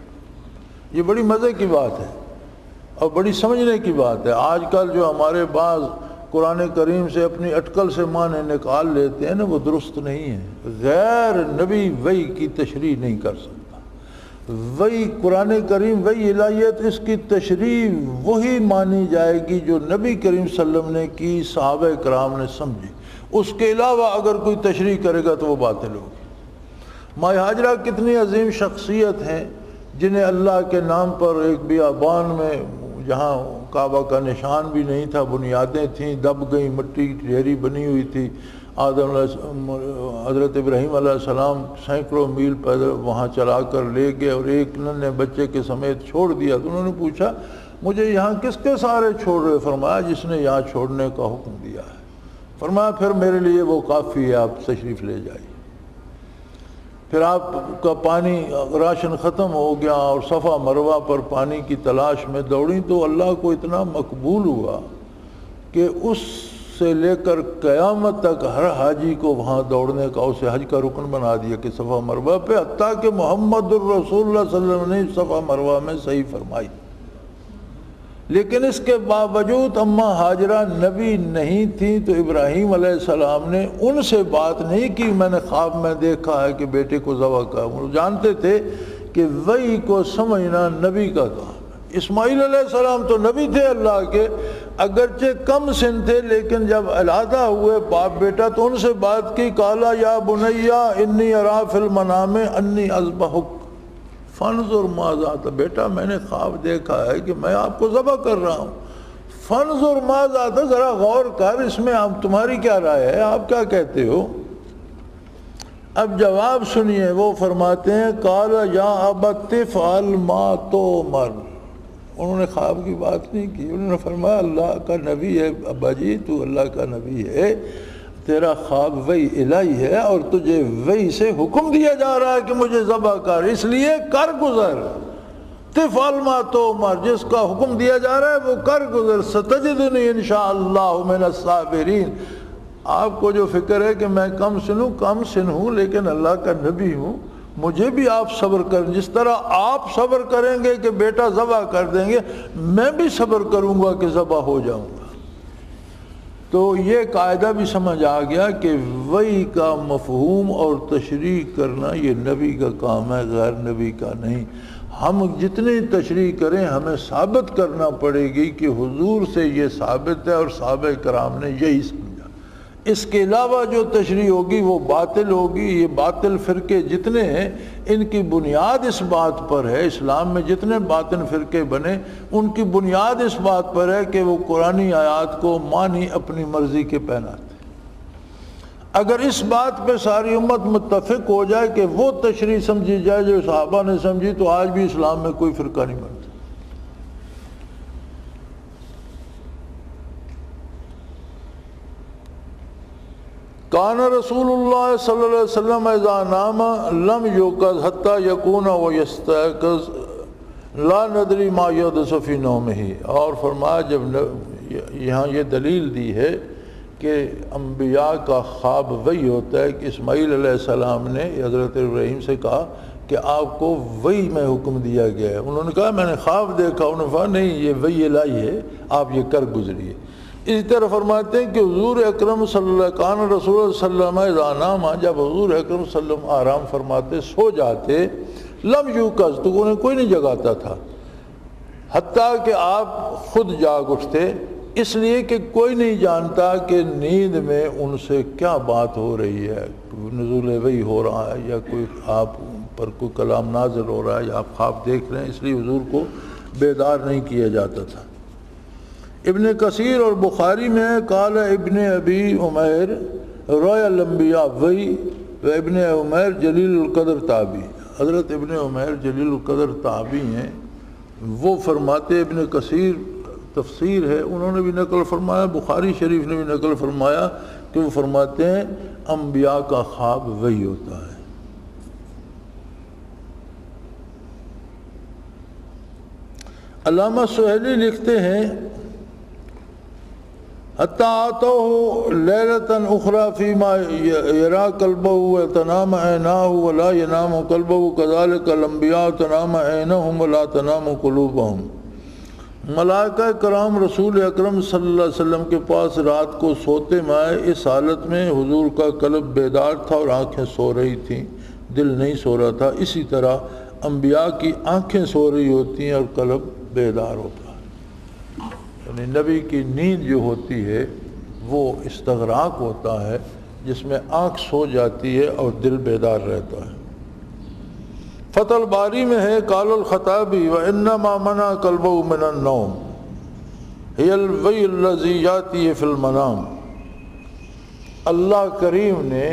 یہ بڑی مزے کی بات ہے اور بڑی سمجھنے کی بات ہے۔ آج کل جو ہمارے بعض قرآن کریم سے اپنی اٹکل سے معنی نکال لیتے ہیں نا، وہ درست نہیں ہے۔ غیر نبی وحی کی تشریح نہیں کر سکتا۔ وہی قرآن کریم وہی الہیت، اس کی تشریح وہی مانی جائے گی جو نبی کریم صلی اللہ علیہ وسلم نے کی، صحابہ کرام نے سمجھی، اس کے علاوہ اگر کوئی تشریح کرے گا تو وہ باطل ہوگی۔ ماں ہاجرہ کتنی عظیم شخصیت ہیں جنہیں اللہ کے نام پر ایک بیابان میں جہاں کعبہ کا نشان بھی نہیں تھا، بنیادیں تھیں دب گئیں، مٹی کی ڈھیری بنی ہوئی تھی، حضرت ابراہیم علیہ السلام سینکڑوں میل پیدل وہاں چلا کر لے گئے اور ایک ننھے بچے کے سمیت چھوڑ دیا، تو انہوں نے پوچھا مجھے یہاں کس کے سارے چھوڑ رہے؟ فرمایا جس نے یہاں چھوڑنے کا حکم دیا ہے۔ فرمایا پھر میرے لیے وہ کافی ہے، آپ تشریف لے جائیے۔ پھر آپ کا پانی راشن ختم ہو گیا اور صفا مروہ پر پانی کی تلاش میں دوڑیں تو اللہ کو اتنا مقبول ہوا کہ اس سے لے کر قیامت تک ہر حاجی کو وہاں دوڑنے کا اسے حج کا رکن بنا دیا کہ صفا مروہ پہ، حتیٰ کہ محمد الرسول اللہ صلی اللہ علیہ وسلم نے صفا مروہ میں صحیح فرمائی۔ لیکن اس کے باوجود اماں ہاجرہ نبی نہیں تھی تو ابراہیم علیہ السلام نے ان سے بات نہیں کی میں نے خواب میں دیکھا ہے کہ بیٹے کو ذبح کر، وہ جانتے تھے کہ وحی کو سمجھنا نبی کا کام ہے۔ اسماعیل علیہ السلام تو نبی تھے اللہ کے، اگرچہ کم سن تھے، لیکن جب علیحدہ ہوئے باپ بیٹا تو ان سے بات کی، قالا یا بنیا انی ارا فی المنام انی اذبحک فانظر ماذا تری، بیٹا میں نے خواب دیکھا ہے کہ میں آپ کو ذبح کر رہا ہوں، فانظر ماذا تری، ذرا غور کر اس میں اب تمہاری کیا رائے ہے، آپ کیا کہتے ہو؟ اب جواب سنیے، وہ فرماتے ہیں قال یا ابت افعل ما تؤمر، انہوں نے خواب کی بات نہیں کی، انہوں نے فرمایا اللہ کا نبی ہے ابا جی، تو اللہ کا نبی ہے، تیرا خواب وحی الہی ہے اور تجھے وحی سے حکم دیا جا رہا ہے کہ مجھے ذبح کر، اس لیے کر گزر، تفعل ما تؤمر، جس کا حکم دیا جا رہا ہے وہ کر گزر، ستجدنی انشاءاللہ من الصابرین۔ آپ کو جو فکر ہے کہ میں کم سن ہوں لیکن اللہ کا نبی ہوں، مجھے بھی آپ صبر کریں، جس طرح آپ صبر کریں گے کہ بیٹا ذبح کر دیں گے، میں بھی صبر کروں گا کہ ذبح ہو جاؤں گا۔ تو یہ قاعدہ بھی سمجھ آ گیا کہ وحی کا مفہوم اور تشریح کرنا یہ نبی کا کام ہے، غیر نبی کا نہیں۔ ہم جتنی تشریح کریں ہمیں ثابت کرنا پڑے گی کہ حضور سے یہ ثابت ہے اور صحابہ کرام نے یہی سمجھا، اس کے علاوہ جو تشریح ہوگی وہ باطل ہوگی۔ یہ باطل فرقے جتنے ہیں ان کی بنیاد اس بات پر ہے، اسلام میں جتنے باطل فرقے بنے ان کی بنیاد اس بات پر ہے کہ وہ قرآنی آیات کو معنی اپنی مرضی کے پہناتے ہیں۔ اگر اس بات پہ ساری امت متفق ہو جائے کہ وہ تشریح سمجھی جائے جو صحابہ نے سمجھی تو آج بھی اسلام میں کوئی فرقہ نہیں بنتا۔ کان رسول اللہ صلی اللہ علیہ وسلم اذا نام لم یوقظ حتی یکون ویستيقظ لا ندری ما یحدث فی نومہ، اور فرمایا جب یہاں یہ دلیل دی ہے کہ انبیاء کا خواب وہی ہوتا ہے کہ اسماعیل علیہ السلام نے حضرت ابراہیم سے کہا کہ آپ کو وہی میں حکم دیا گیا ہے، انہوں نے کہا میں نے خواب دیکھا، انہوں نے کہا نہیں یہ وہی الہی ہے، آپ یہ کر گزریے۔ اسی طرح فرماتے ہیں کہ حضور اکرم صلی اللہ کان رسول اللہ صلی اللہ علیہ وسلم جب حضور اکرم صلی اللہ علیہ وسلم آرام فرماتے سو جاتے لم یوقظ تو انہیں کوئی نہیں جگاتا تھا، حتیٰ کہ آپ خود جاگ اٹھتے، اس لیے کہ کوئی نہیں جانتا کہ نیند میں ان سے کیا بات ہو رہی ہے، نزول وحی ہو رہا ہے یا کوئی آپ پر کوئی کلام نازل ہو رہا ہے یا آپ خواب دیکھ رہے ہیں، اس لیے حضور کو بیدار نہیں کیا جاتا تھا۔ ابن کثیر اور بخاری میں قال ابن ابی عمیر رؤیا الانبیاء وحی و ابن عمیر جلیل القدر تابعی، حضرت ابن عمیر جلیل القدر تابعی ہیں، وہ فرماتے ابن کثیر تفسیر ہے، انہوں نے بھی نقل فرمایا، بخاری شریف نے بھی نقل فرمایا کہ وہ فرماتے ہیں انبیاء کا خواب وہی ہوتا ہے۔ علامہ سہیلی لکھتے ہیں حتی آتوہ لیلتاً اخری فیما یرا قلبہ وتنام عیناہ ولا ینام قلبہ کذالک الانبیاء تنام عینہم ولا تنام قلوبہم۔ ملائکہ کرام رسول اکرم صلی اللہ علیہ وسلم کے پاس رات کو سوتے میں آئے، اس حالت میں حضور کا قلب بیدار تھا اور آنکھیں سو رہی تھیں، دل نہیں سو رہا تھا۔ اسی طرح انبیاء کی آنکھیں سو رہی ہوتی ہیں اور قلب بیدار ہوتا ہے، یعنی نبی کی نیند جو ہوتی ہے وہ استغراق ہوتا ہے جس میں آنکھ سو جاتی ہے اور دل بیدار رہتا ہے۔ فتح الباری میں ہے قال الخطابی وَإِنَّمَا مَنَعَ قَلْبَهُ مِنَ النَّوْمِ هِيَ الْوَحْيُ الَّذِي يَأْتِي فِي الْمَنَامِ، اللہ کریم نے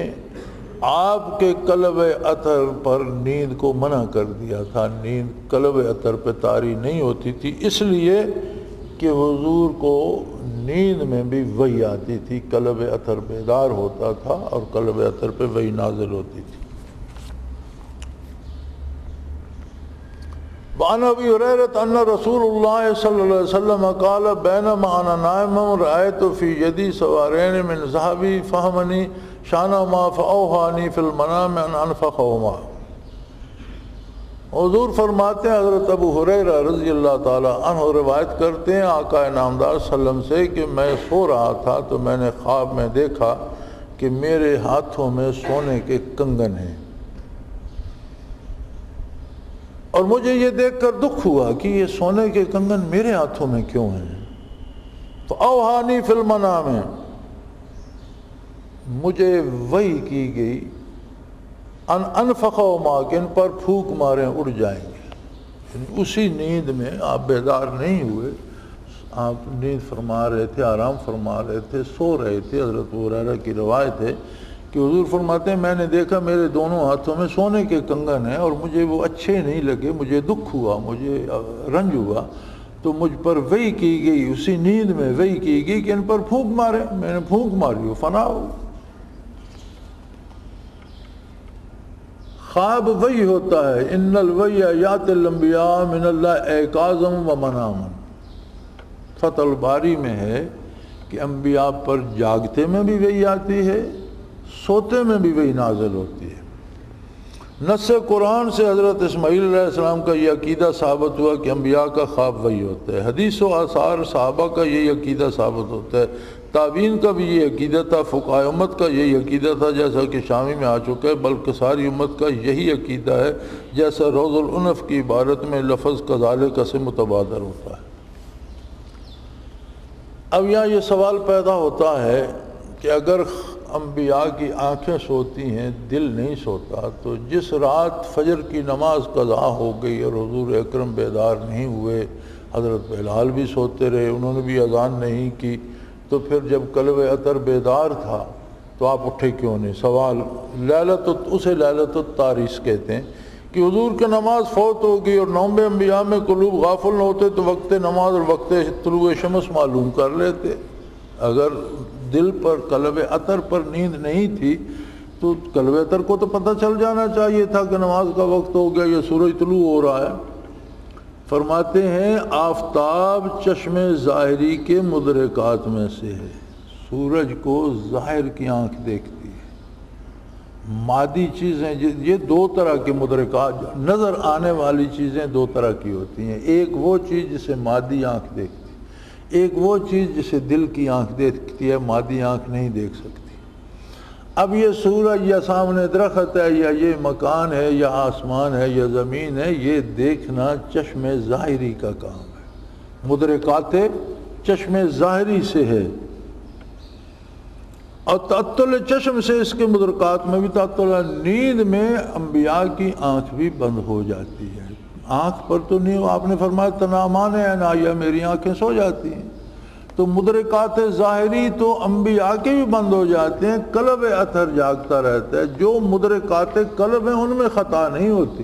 آپ کے قلب اطہر پر نیند کو منع کر دیا تھا، نیند قلب اطہر پہ طاری نہیں ہوتی تھی، اس لیے کہ حضور کو نیند میں بھی وحی آتی تھی، قلب اطہر بیدار ہوتا تھا اور قلب اطہر پہ وحی نازل ہوتی تھی۔ وعن ابی ہریرہ ان رسول اللہ صلی اللہ علیہ وسلم قال بینما انا نائم رأیت فی یدی سوارین من ذهب فهمنی شانہما فاوحانی فی المنام ان انفخہما۔ حضور فرماتے ہیں حضرت ابو ہریرہ رضی اللہ تعالی عنہ روایت کرتے ہیں آقا نامدار صلی اللہ علیہ وسلم سے کہ میں سو رہا تھا تو میں نے خواب میں دیکھا کہ میرے ہاتھوں میں سونے کے کنگن ہیں، اور مجھے یہ دیکھ کر دکھ ہوا کہ یہ سونے کے کنگن میرے ہاتھوں میں کیوں ہیں۔ فاوحانی فی المنام، مجھے وحی کی گئی ان انفخہما کہ ان پر پھونک ماریں اڑ جائیں گے، یعنی اسی نیند میں آپ بیدار نہیں ہوئے، آپ نیند فرما رہے تھے، آرام فرما رہے تھے، سو رہے تھے۔ حضرت ابو ہریرہ کی روایت ہے کہ حضور فرماتے ہیں میں نے دیکھا میرے دونوں ہاتھوں میں سونے کے کنگن ہیں اور مجھے وہ اچھے نہیں لگے، مجھے دکھ ہوا، مجھے رنج ہوا، تو مجھ پر وحی کی گئی، اسی نیند میں وحی کی گئی کہ ان پر پھونک مارے، میں نے پھونک ماری ہو، فنا ہو۔ خواب وحی ہوتا ہے، ان الوحی یاتی الانبیاء من اللہ ایقاظا و مناما۔ فتح الباری میں ہے کہ انبیاء پر جاگتے میں بھی وحی آتی ہے، سوتے میں بھی وحی نازل ہوتی ہے۔ نص قرآن سے حضرت اسماعیل علیہ السلام کا یہ عقیدہ ثابت ہوا کہ انبیاء کا خواب وحی ہوتا ہے، حدیث و آثار صحابہ کا یہی عقیدہ ثابت ہوتا ہے، تابعین کا بھی یہ عقیدہ تھا، فقہاء امت کا یہی عقیدہ تھا جیسا کہ شامی میں آ چکا ہے، بلکہ ساری امت کا یہی عقیدہ ہے جیسا روض العنف کی عبارت میں لفظ کذالک سے متبادر ہوتا ہے۔ اب یہاں یہ سوال پیدا ہوتا ہے کہ اگر انبیاء کی آنکھیں سوتی ہیں، دل نہیں سوتا، تو جس رات فجر کی نماز قضا ہو گئی اور حضور اکرم بیدار نہیں ہوئے، حضرت بلال بھی سوتے رہے، انہوں نے بھی اذان نہیں کی، تو پھر جب قلب اطہر بیدار تھا تو آپ اٹھے کیوں نہیں؟ سوال اسے لیلۃ التاریس کہتے ہیں کہ حضور کی نماز فوت ہو گئی اور نوم انبیاء میں قلوب غافل نہ ہوتے تو وقت نماز اور وقت طلوع شمس معلوم کر لیتے۔ اگر دل پر قلب اطہر پر نیند نہیں تھی تو قلب اطہر کو تو پتہ چل جانا چاہیے تھا کہ نماز کا وقت ہو گیا یا سورج طلوع ہو رہا ہے۔ فرماتے ہیں آفتاب چشم ظاہری کے مدرکات میں سے ہے۔ سورج کو ظاہر کی آنکھ دیکھتی ہے، مادی چیزیں یہ دو طرح کے مدرکات، نظر آنے والی چیزیں دو طرح کی ہوتی ہیں، ایک وہ چیز جسے مادی آنکھ دیکھتی ہے، ایک وہ چیز جسے دل کی آنکھ دیکھتی ہے، مادی آنکھ نہیں دیکھ سکتی۔ اب یہ سورج یا سامنے درخت ہے یا یہ مکان ہے یا آسمان ہے یا زمین ہے، یہ دیکھنا چشم ظاہری کا کام ہے، مدرکات چشم ظاہری سے ہے، اور تعطل چشم سے اس کے مدرکات میں بھی تعطل ہے۔ نیند میں انبیاء کی آنکھ بھی بند ہو جاتی ہے، آنکھ پر تو نہیں، آپ نے فرمایا تنامان عنایہ، میری آنکھیں سو جاتی ہیں، تو مدرکات ظاہری تو انبیاء کے بھی بند ہو جاتے ہیں، قلب اثر جاگتا رہتا ہے، جو مدرکات قلب ہیں ان میں خطا نہیں ہوتی،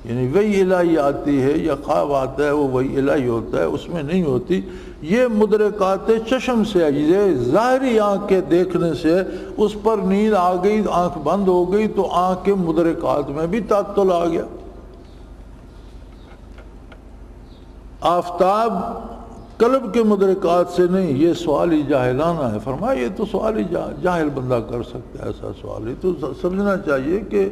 یعنی وہی الہی آتی ہے یا خواب آتا ہے وہ وہی الہی ہوتا ہے، اس میں نہیں ہوتی۔ یہ مدرکات چشم سے ہے، یہ ظاہری آنکھ کے دیکھنے سے اس پر نیند آ گئی، آنکھ بند ہو گئی تو آنکھ کے مدرکات میں بھی تعطل آ گیا۔ آفتاب قلب کے مدرکات سے نہیں، یہ سوال ہی جاہلانہ ہے۔ فرمایا یہ تو سوال ہی جاہل بندہ کر سکتا ہے، ایسا سوال ہی تو سمجھنا چاہیے کہ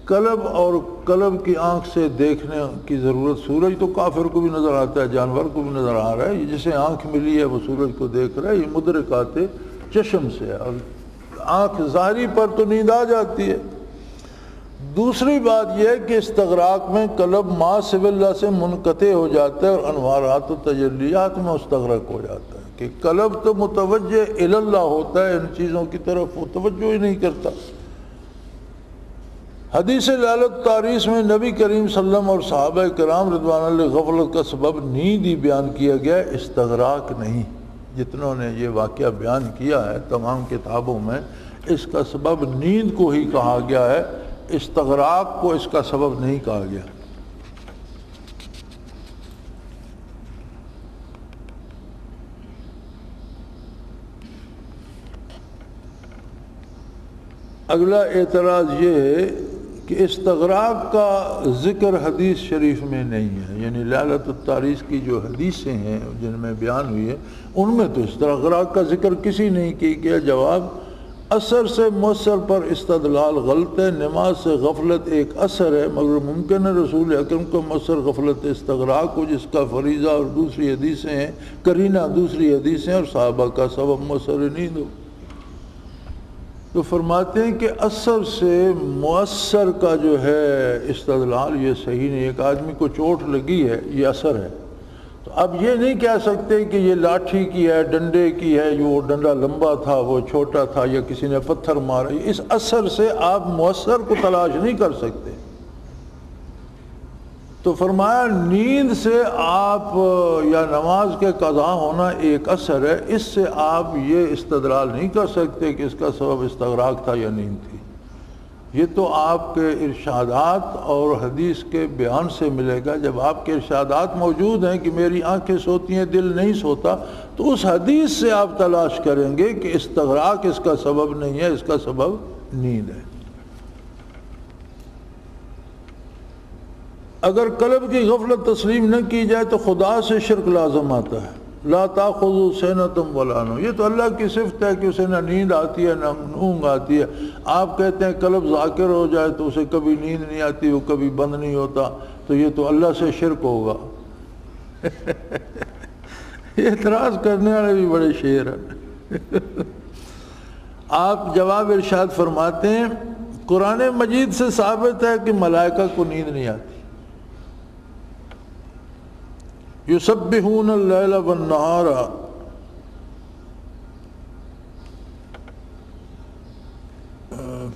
قلب اور قلب کی آنکھ سے دیکھنے کی ضرورت، سورج تو کافر کو بھی نظر آتا ہے، جانور کو بھی نظر آ رہا ہے، جسے آنکھ ملی ہے وہ سورج کو دیکھ رہا ہے، یہ مدرکات چشم سے ہے، اور آنکھ ظاہری پر تو نیند آ جاتی ہے۔ دوسری بات یہ ہے کہ استغراق میں قلب ما سوی اللہ سے منقطع ہو جاتا ہے اور انوارات و تجلیات میں مستغرق ہو جاتا ہے، کہ قلب تو متوجہ الی اللہ ہوتا ہے، ان چیزوں کی طرف وہ توجہ ہی نہیں کرتا۔ حدیث لیلۃ تعریس میں نبی کریم صلی اللہ علیہ وسلم اور صحابہ کرام رضوان اللہ غفلت کا سبب نیند ہی بیان کیا گیا، استغراق نہیں۔ جتنوں نے یہ واقعہ بیان کیا ہے تمام کتابوں میں اس کا سبب نیند کو ہی کہا گیا ہے، استغراق کو اس کا سبب نہیں کہا گیا۔ اگلا اعتراض یہ ہے کہ استغراق کا ذکر حدیث شریف میں نہیں ہے، یعنی لیلۃ التعریس کی جو حدیثیں ہیں جن میں بیان ہوئی ہے ان میں تو استغراق کا ذکر کسی نہیں کی گیا۔ جواب، اثر سے مؤثر پر استدلال غلط ہے، نماز سے غفلت ایک اثر ہے، مگر ممکن ہے رسول اکرم کو مؤثر غفلت استغراق ہو جس کا فریضہ اور دوسری حدیثیں ہیں، قرینہ دوسری حدیثیں اور صحابہ کا سبب مؤثر نیند ہو۔ تو فرماتے ہیں کہ اثر سے مؤثر کا جو ہے استدلال یہ صحیح نہیں، ایک آدمی کو چوٹ لگی ہے یہ اثر ہے، تو اب یہ نہیں کہہ سکتے کہ یہ لاٹھی کی ہے، ڈنڈے کی ہے، وہ ڈنڈا لمبا تھا وہ چھوٹا تھا، یا کسی نے پتھر مارا، اس اثر سے آپ مؤثر کو تلاش نہیں کر سکتے۔ تو فرمایا نیند سے آپ یا نماز کے قضا ہونا ایک اثر ہے، اس سے آپ یہ استدلال نہیں کر سکتے کہ اس کا سبب استغراق تھا یا نیند تھی، یہ تو آپ کے ارشادات اور حدیث کے بیان سے ملے گا۔ جب آپ کے ارشادات موجود ہیں کہ میری آنکھیں سوتی ہیں دل نہیں سوتا، تو اس حدیث سے آپ تلاش کریں گے کہ استغراق اس کا سبب نہیں ہے، اس کا سبب نیند ہے۔ اگر قلب کی غفلت تسلیم نہ کی جائے تو خدا سے شرک لازم آتا ہے۔ لا تاخذوا سنۃ ولا نوم، یہ تو اللہ کی صفت ہے کہ اسے نہ نیند آتی ہے نہ اونگ آتی ہے۔ آپ کہتے ہیں قلب ذاکر ہو جائے تو اسے کبھی نیند نہیں آتی، وہ کبھی بند نہیں ہوتا، تو یہ تو اللہ سے شرک ہوگا۔ یہ اعتراض کرنے والے بھی بڑے شیر ہیں۔ آپ جواب ارشاد فرماتے ہیں قرآن مجید سے ثابت ہے کہ ملائکہ کو نیند نہیں آتی۔ یسبحون اللیل والنہار،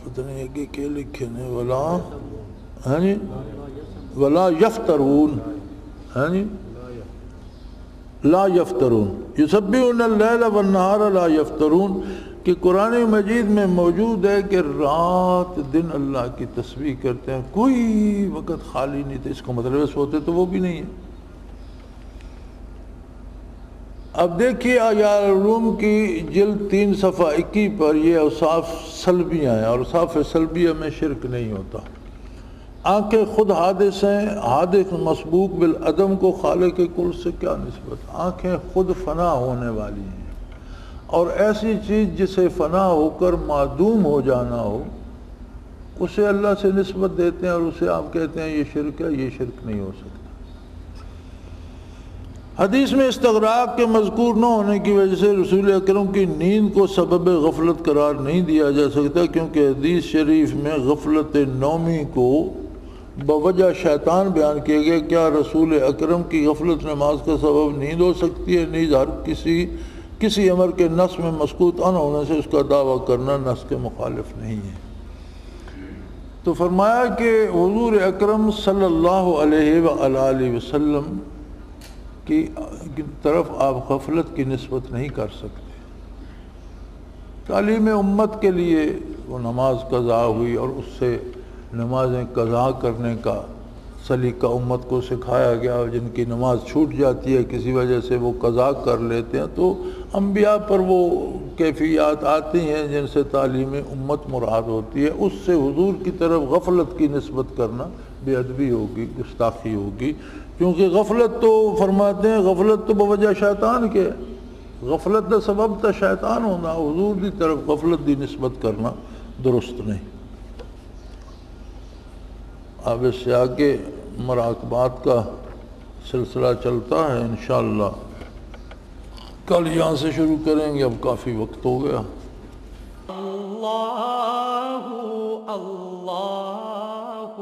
پتہ نہیں کہ کیا لکھے نے، ولا یفترون، لا یفترون، یسبحون اللیل والنہار لا یفترون، کہ قرآن مجید میں موجود ہے کہ رات دن اللہ کی تسبیح کرتے ہیں، کوئی وقت خالی نہیں تھا۔ اس کا مطلب سوتے تو وہ بھی نہیں ہے۔ اب دیکھیے آیات الروم کی جلد 3 صفحہ 21 پر یہ اوصاف سلبیہ ہیں، اور اوصاف سلبیہ میں شرک نہیں ہوتا۔ آنکھیں خود حادث ہیں، حادث مسبوق بالعدم کو خالق کل سے کیا نسبت؟ آنکھیں خود فنا ہونے والی ہیں، اور ایسی چیز جسے فنا ہو کر معدوم ہو جانا ہو اسے اللہ سے نسبت دیتے ہیں، اور اسے آپ کہتے ہیں یہ شرک ہے۔ یہ شرک نہیں ہو سکتا۔ حدیث میں استغراق کے مذکور نہ ہونے کی وجہ سے رسول اکرم کی نیند کو سبب غفلت قرار نہیں دیا جا سکتا، کیونکہ حدیث شریف میں غفلت نومی کو بوجہ شیطان بیان کیے گئے۔ کیا رسول اکرم کی غفلت نماز کا سبب نیند ہو سکتی ہے؟ نیز ہر کسی امر کے نص میں مسکوت ان ہونے سے اس کا دعویٰ کرنا نص کے مخالف نہیں ہے۔ تو فرمایا کہ حضور اکرم صلی اللہ علیہ وآلہ وسلم کی طرف آپ غفلت کی نسبت نہیں کر سکتے۔ تعلیم امت کے لیے وہ نماز قضا ہوئی، اور اس سے نمازیں قضا کرنے کا سلیقہ امت کو سکھایا گیا، اور جن کی نماز چھوٹ جاتی ہے کسی وجہ سے وہ قضا کر لیتے ہیں، تو انبیاء پر وہ کیفیات آتی ہیں جن سے تعلیم امت مراد ہوتی ہے۔ اس سے حضور کی طرف غفلت کی نسبت کرنا بے ادبی ہوگی، گستاخی ہوگی، کیونکہ غفلت تو فرماتے ہیں غفلت تو بوجہ شیطان کے، غفلت کا سبب تا شیطان ہونا، حضور کی طرف غفلت دی نسبت کرنا درست نہیں۔ اب اس سے آگے مراقبات کا سلسلہ چلتا ہے انشاءاللہ، کل یہاں سے شروع کریں گے، اب کافی وقت ہو گیا۔ اللہ اللہ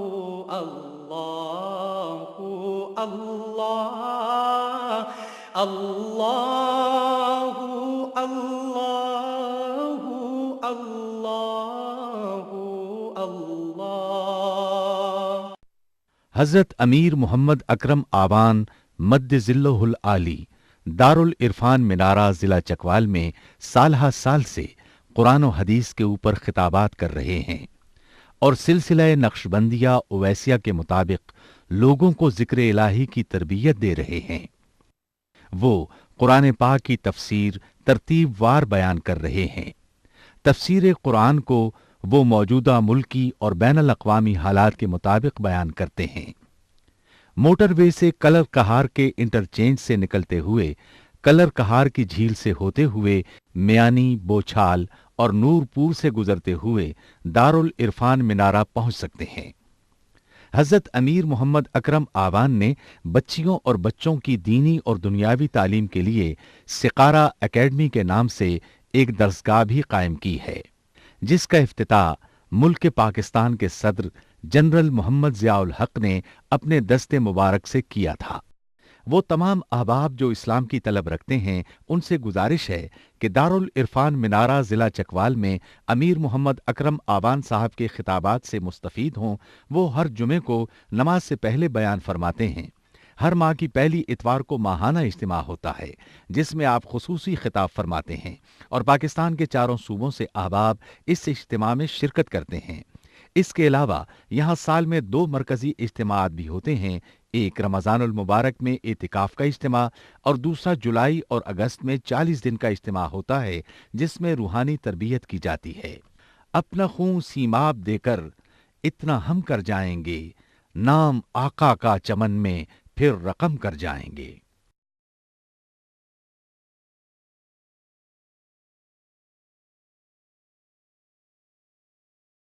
اللہ اللہ اللہ اللہ اللہ اللہ۔ حضرت امیر محمد اکرم آبان مد ظلہ العالی دارالعرفان منارہ ضلع چکوال میں سالہ سال سے قرآن و حدیث کے اوپر خطابات کر رہے ہیں، اور سلسلہ نقشبندیہ اویسیہ کے مطابق لوگوں کو ذکر الہی کی تربیت دے رہے ہیں۔ وہ قرآن پاک کی تفسیر ترتیب وار بیان کر رہے ہیں۔ تفسیر قرآن کو وہ موجودہ ملکی اور بین الاقوامی حالات کے مطابق بیان کرتے ہیں۔ موٹر وے سے کلر کہار کے انٹرچینج سے نکلتے ہوئے، کلر کہار کی جھیل سے ہوتے ہوئے میانی، بوچھال اور نور پور سے گزرتے ہوئے دارالعرفان منارہ پہنچ سکتے ہیں۔ حضرت امیر محمد اکرم آبان نے بچیوں اور بچوں کی دینی اور دنیاوی تعلیم کے لیے سقارہ اکیڈمی کے نام سے ایک درسگاہ بھی قائم کی ہے، جس کا افتتاح ملک پاکستان کے صدر جنرل محمد ضیاء الحق نے اپنے دست مبارک سے کیا تھا۔ وہ تمام احباب جو اسلام کی طلب رکھتے ہیں ان سے گزارش ہے کہ دارالعرفان منارہ ضلع چکوال میں امیر محمد اکرم آبان صاحب کے خطابات سے مستفید ہوں۔ وہ ہر جمعے کو نماز سے پہلے بیان فرماتے ہیں۔ ہر ماہ کی پہلی اتوار کو ماہانہ اجتماع ہوتا ہے، جس میں آپ خصوصی خطاب فرماتے ہیں، اور پاکستان کے چاروں صوبوں سے احباب اس اجتماع میں شرکت کرتے ہیں۔ اس کے علاوہ یہاں سال میں 2 مرکزی اجتماعات بھی ہوتے ہیں، ایک رمضان المبارک میں اعتکاف کا اجتماع، اور دوسرا جولائی اور اگست میں 40 دن کا اجتماع ہوتا ہے، جس میں روحانی تربیت کی جاتی ہے۔ اپنا خون سیماب دے کر اتنا ہم کر جائیں گے، نام آقا کا چمن میں پھر رقم کر جائیں گے۔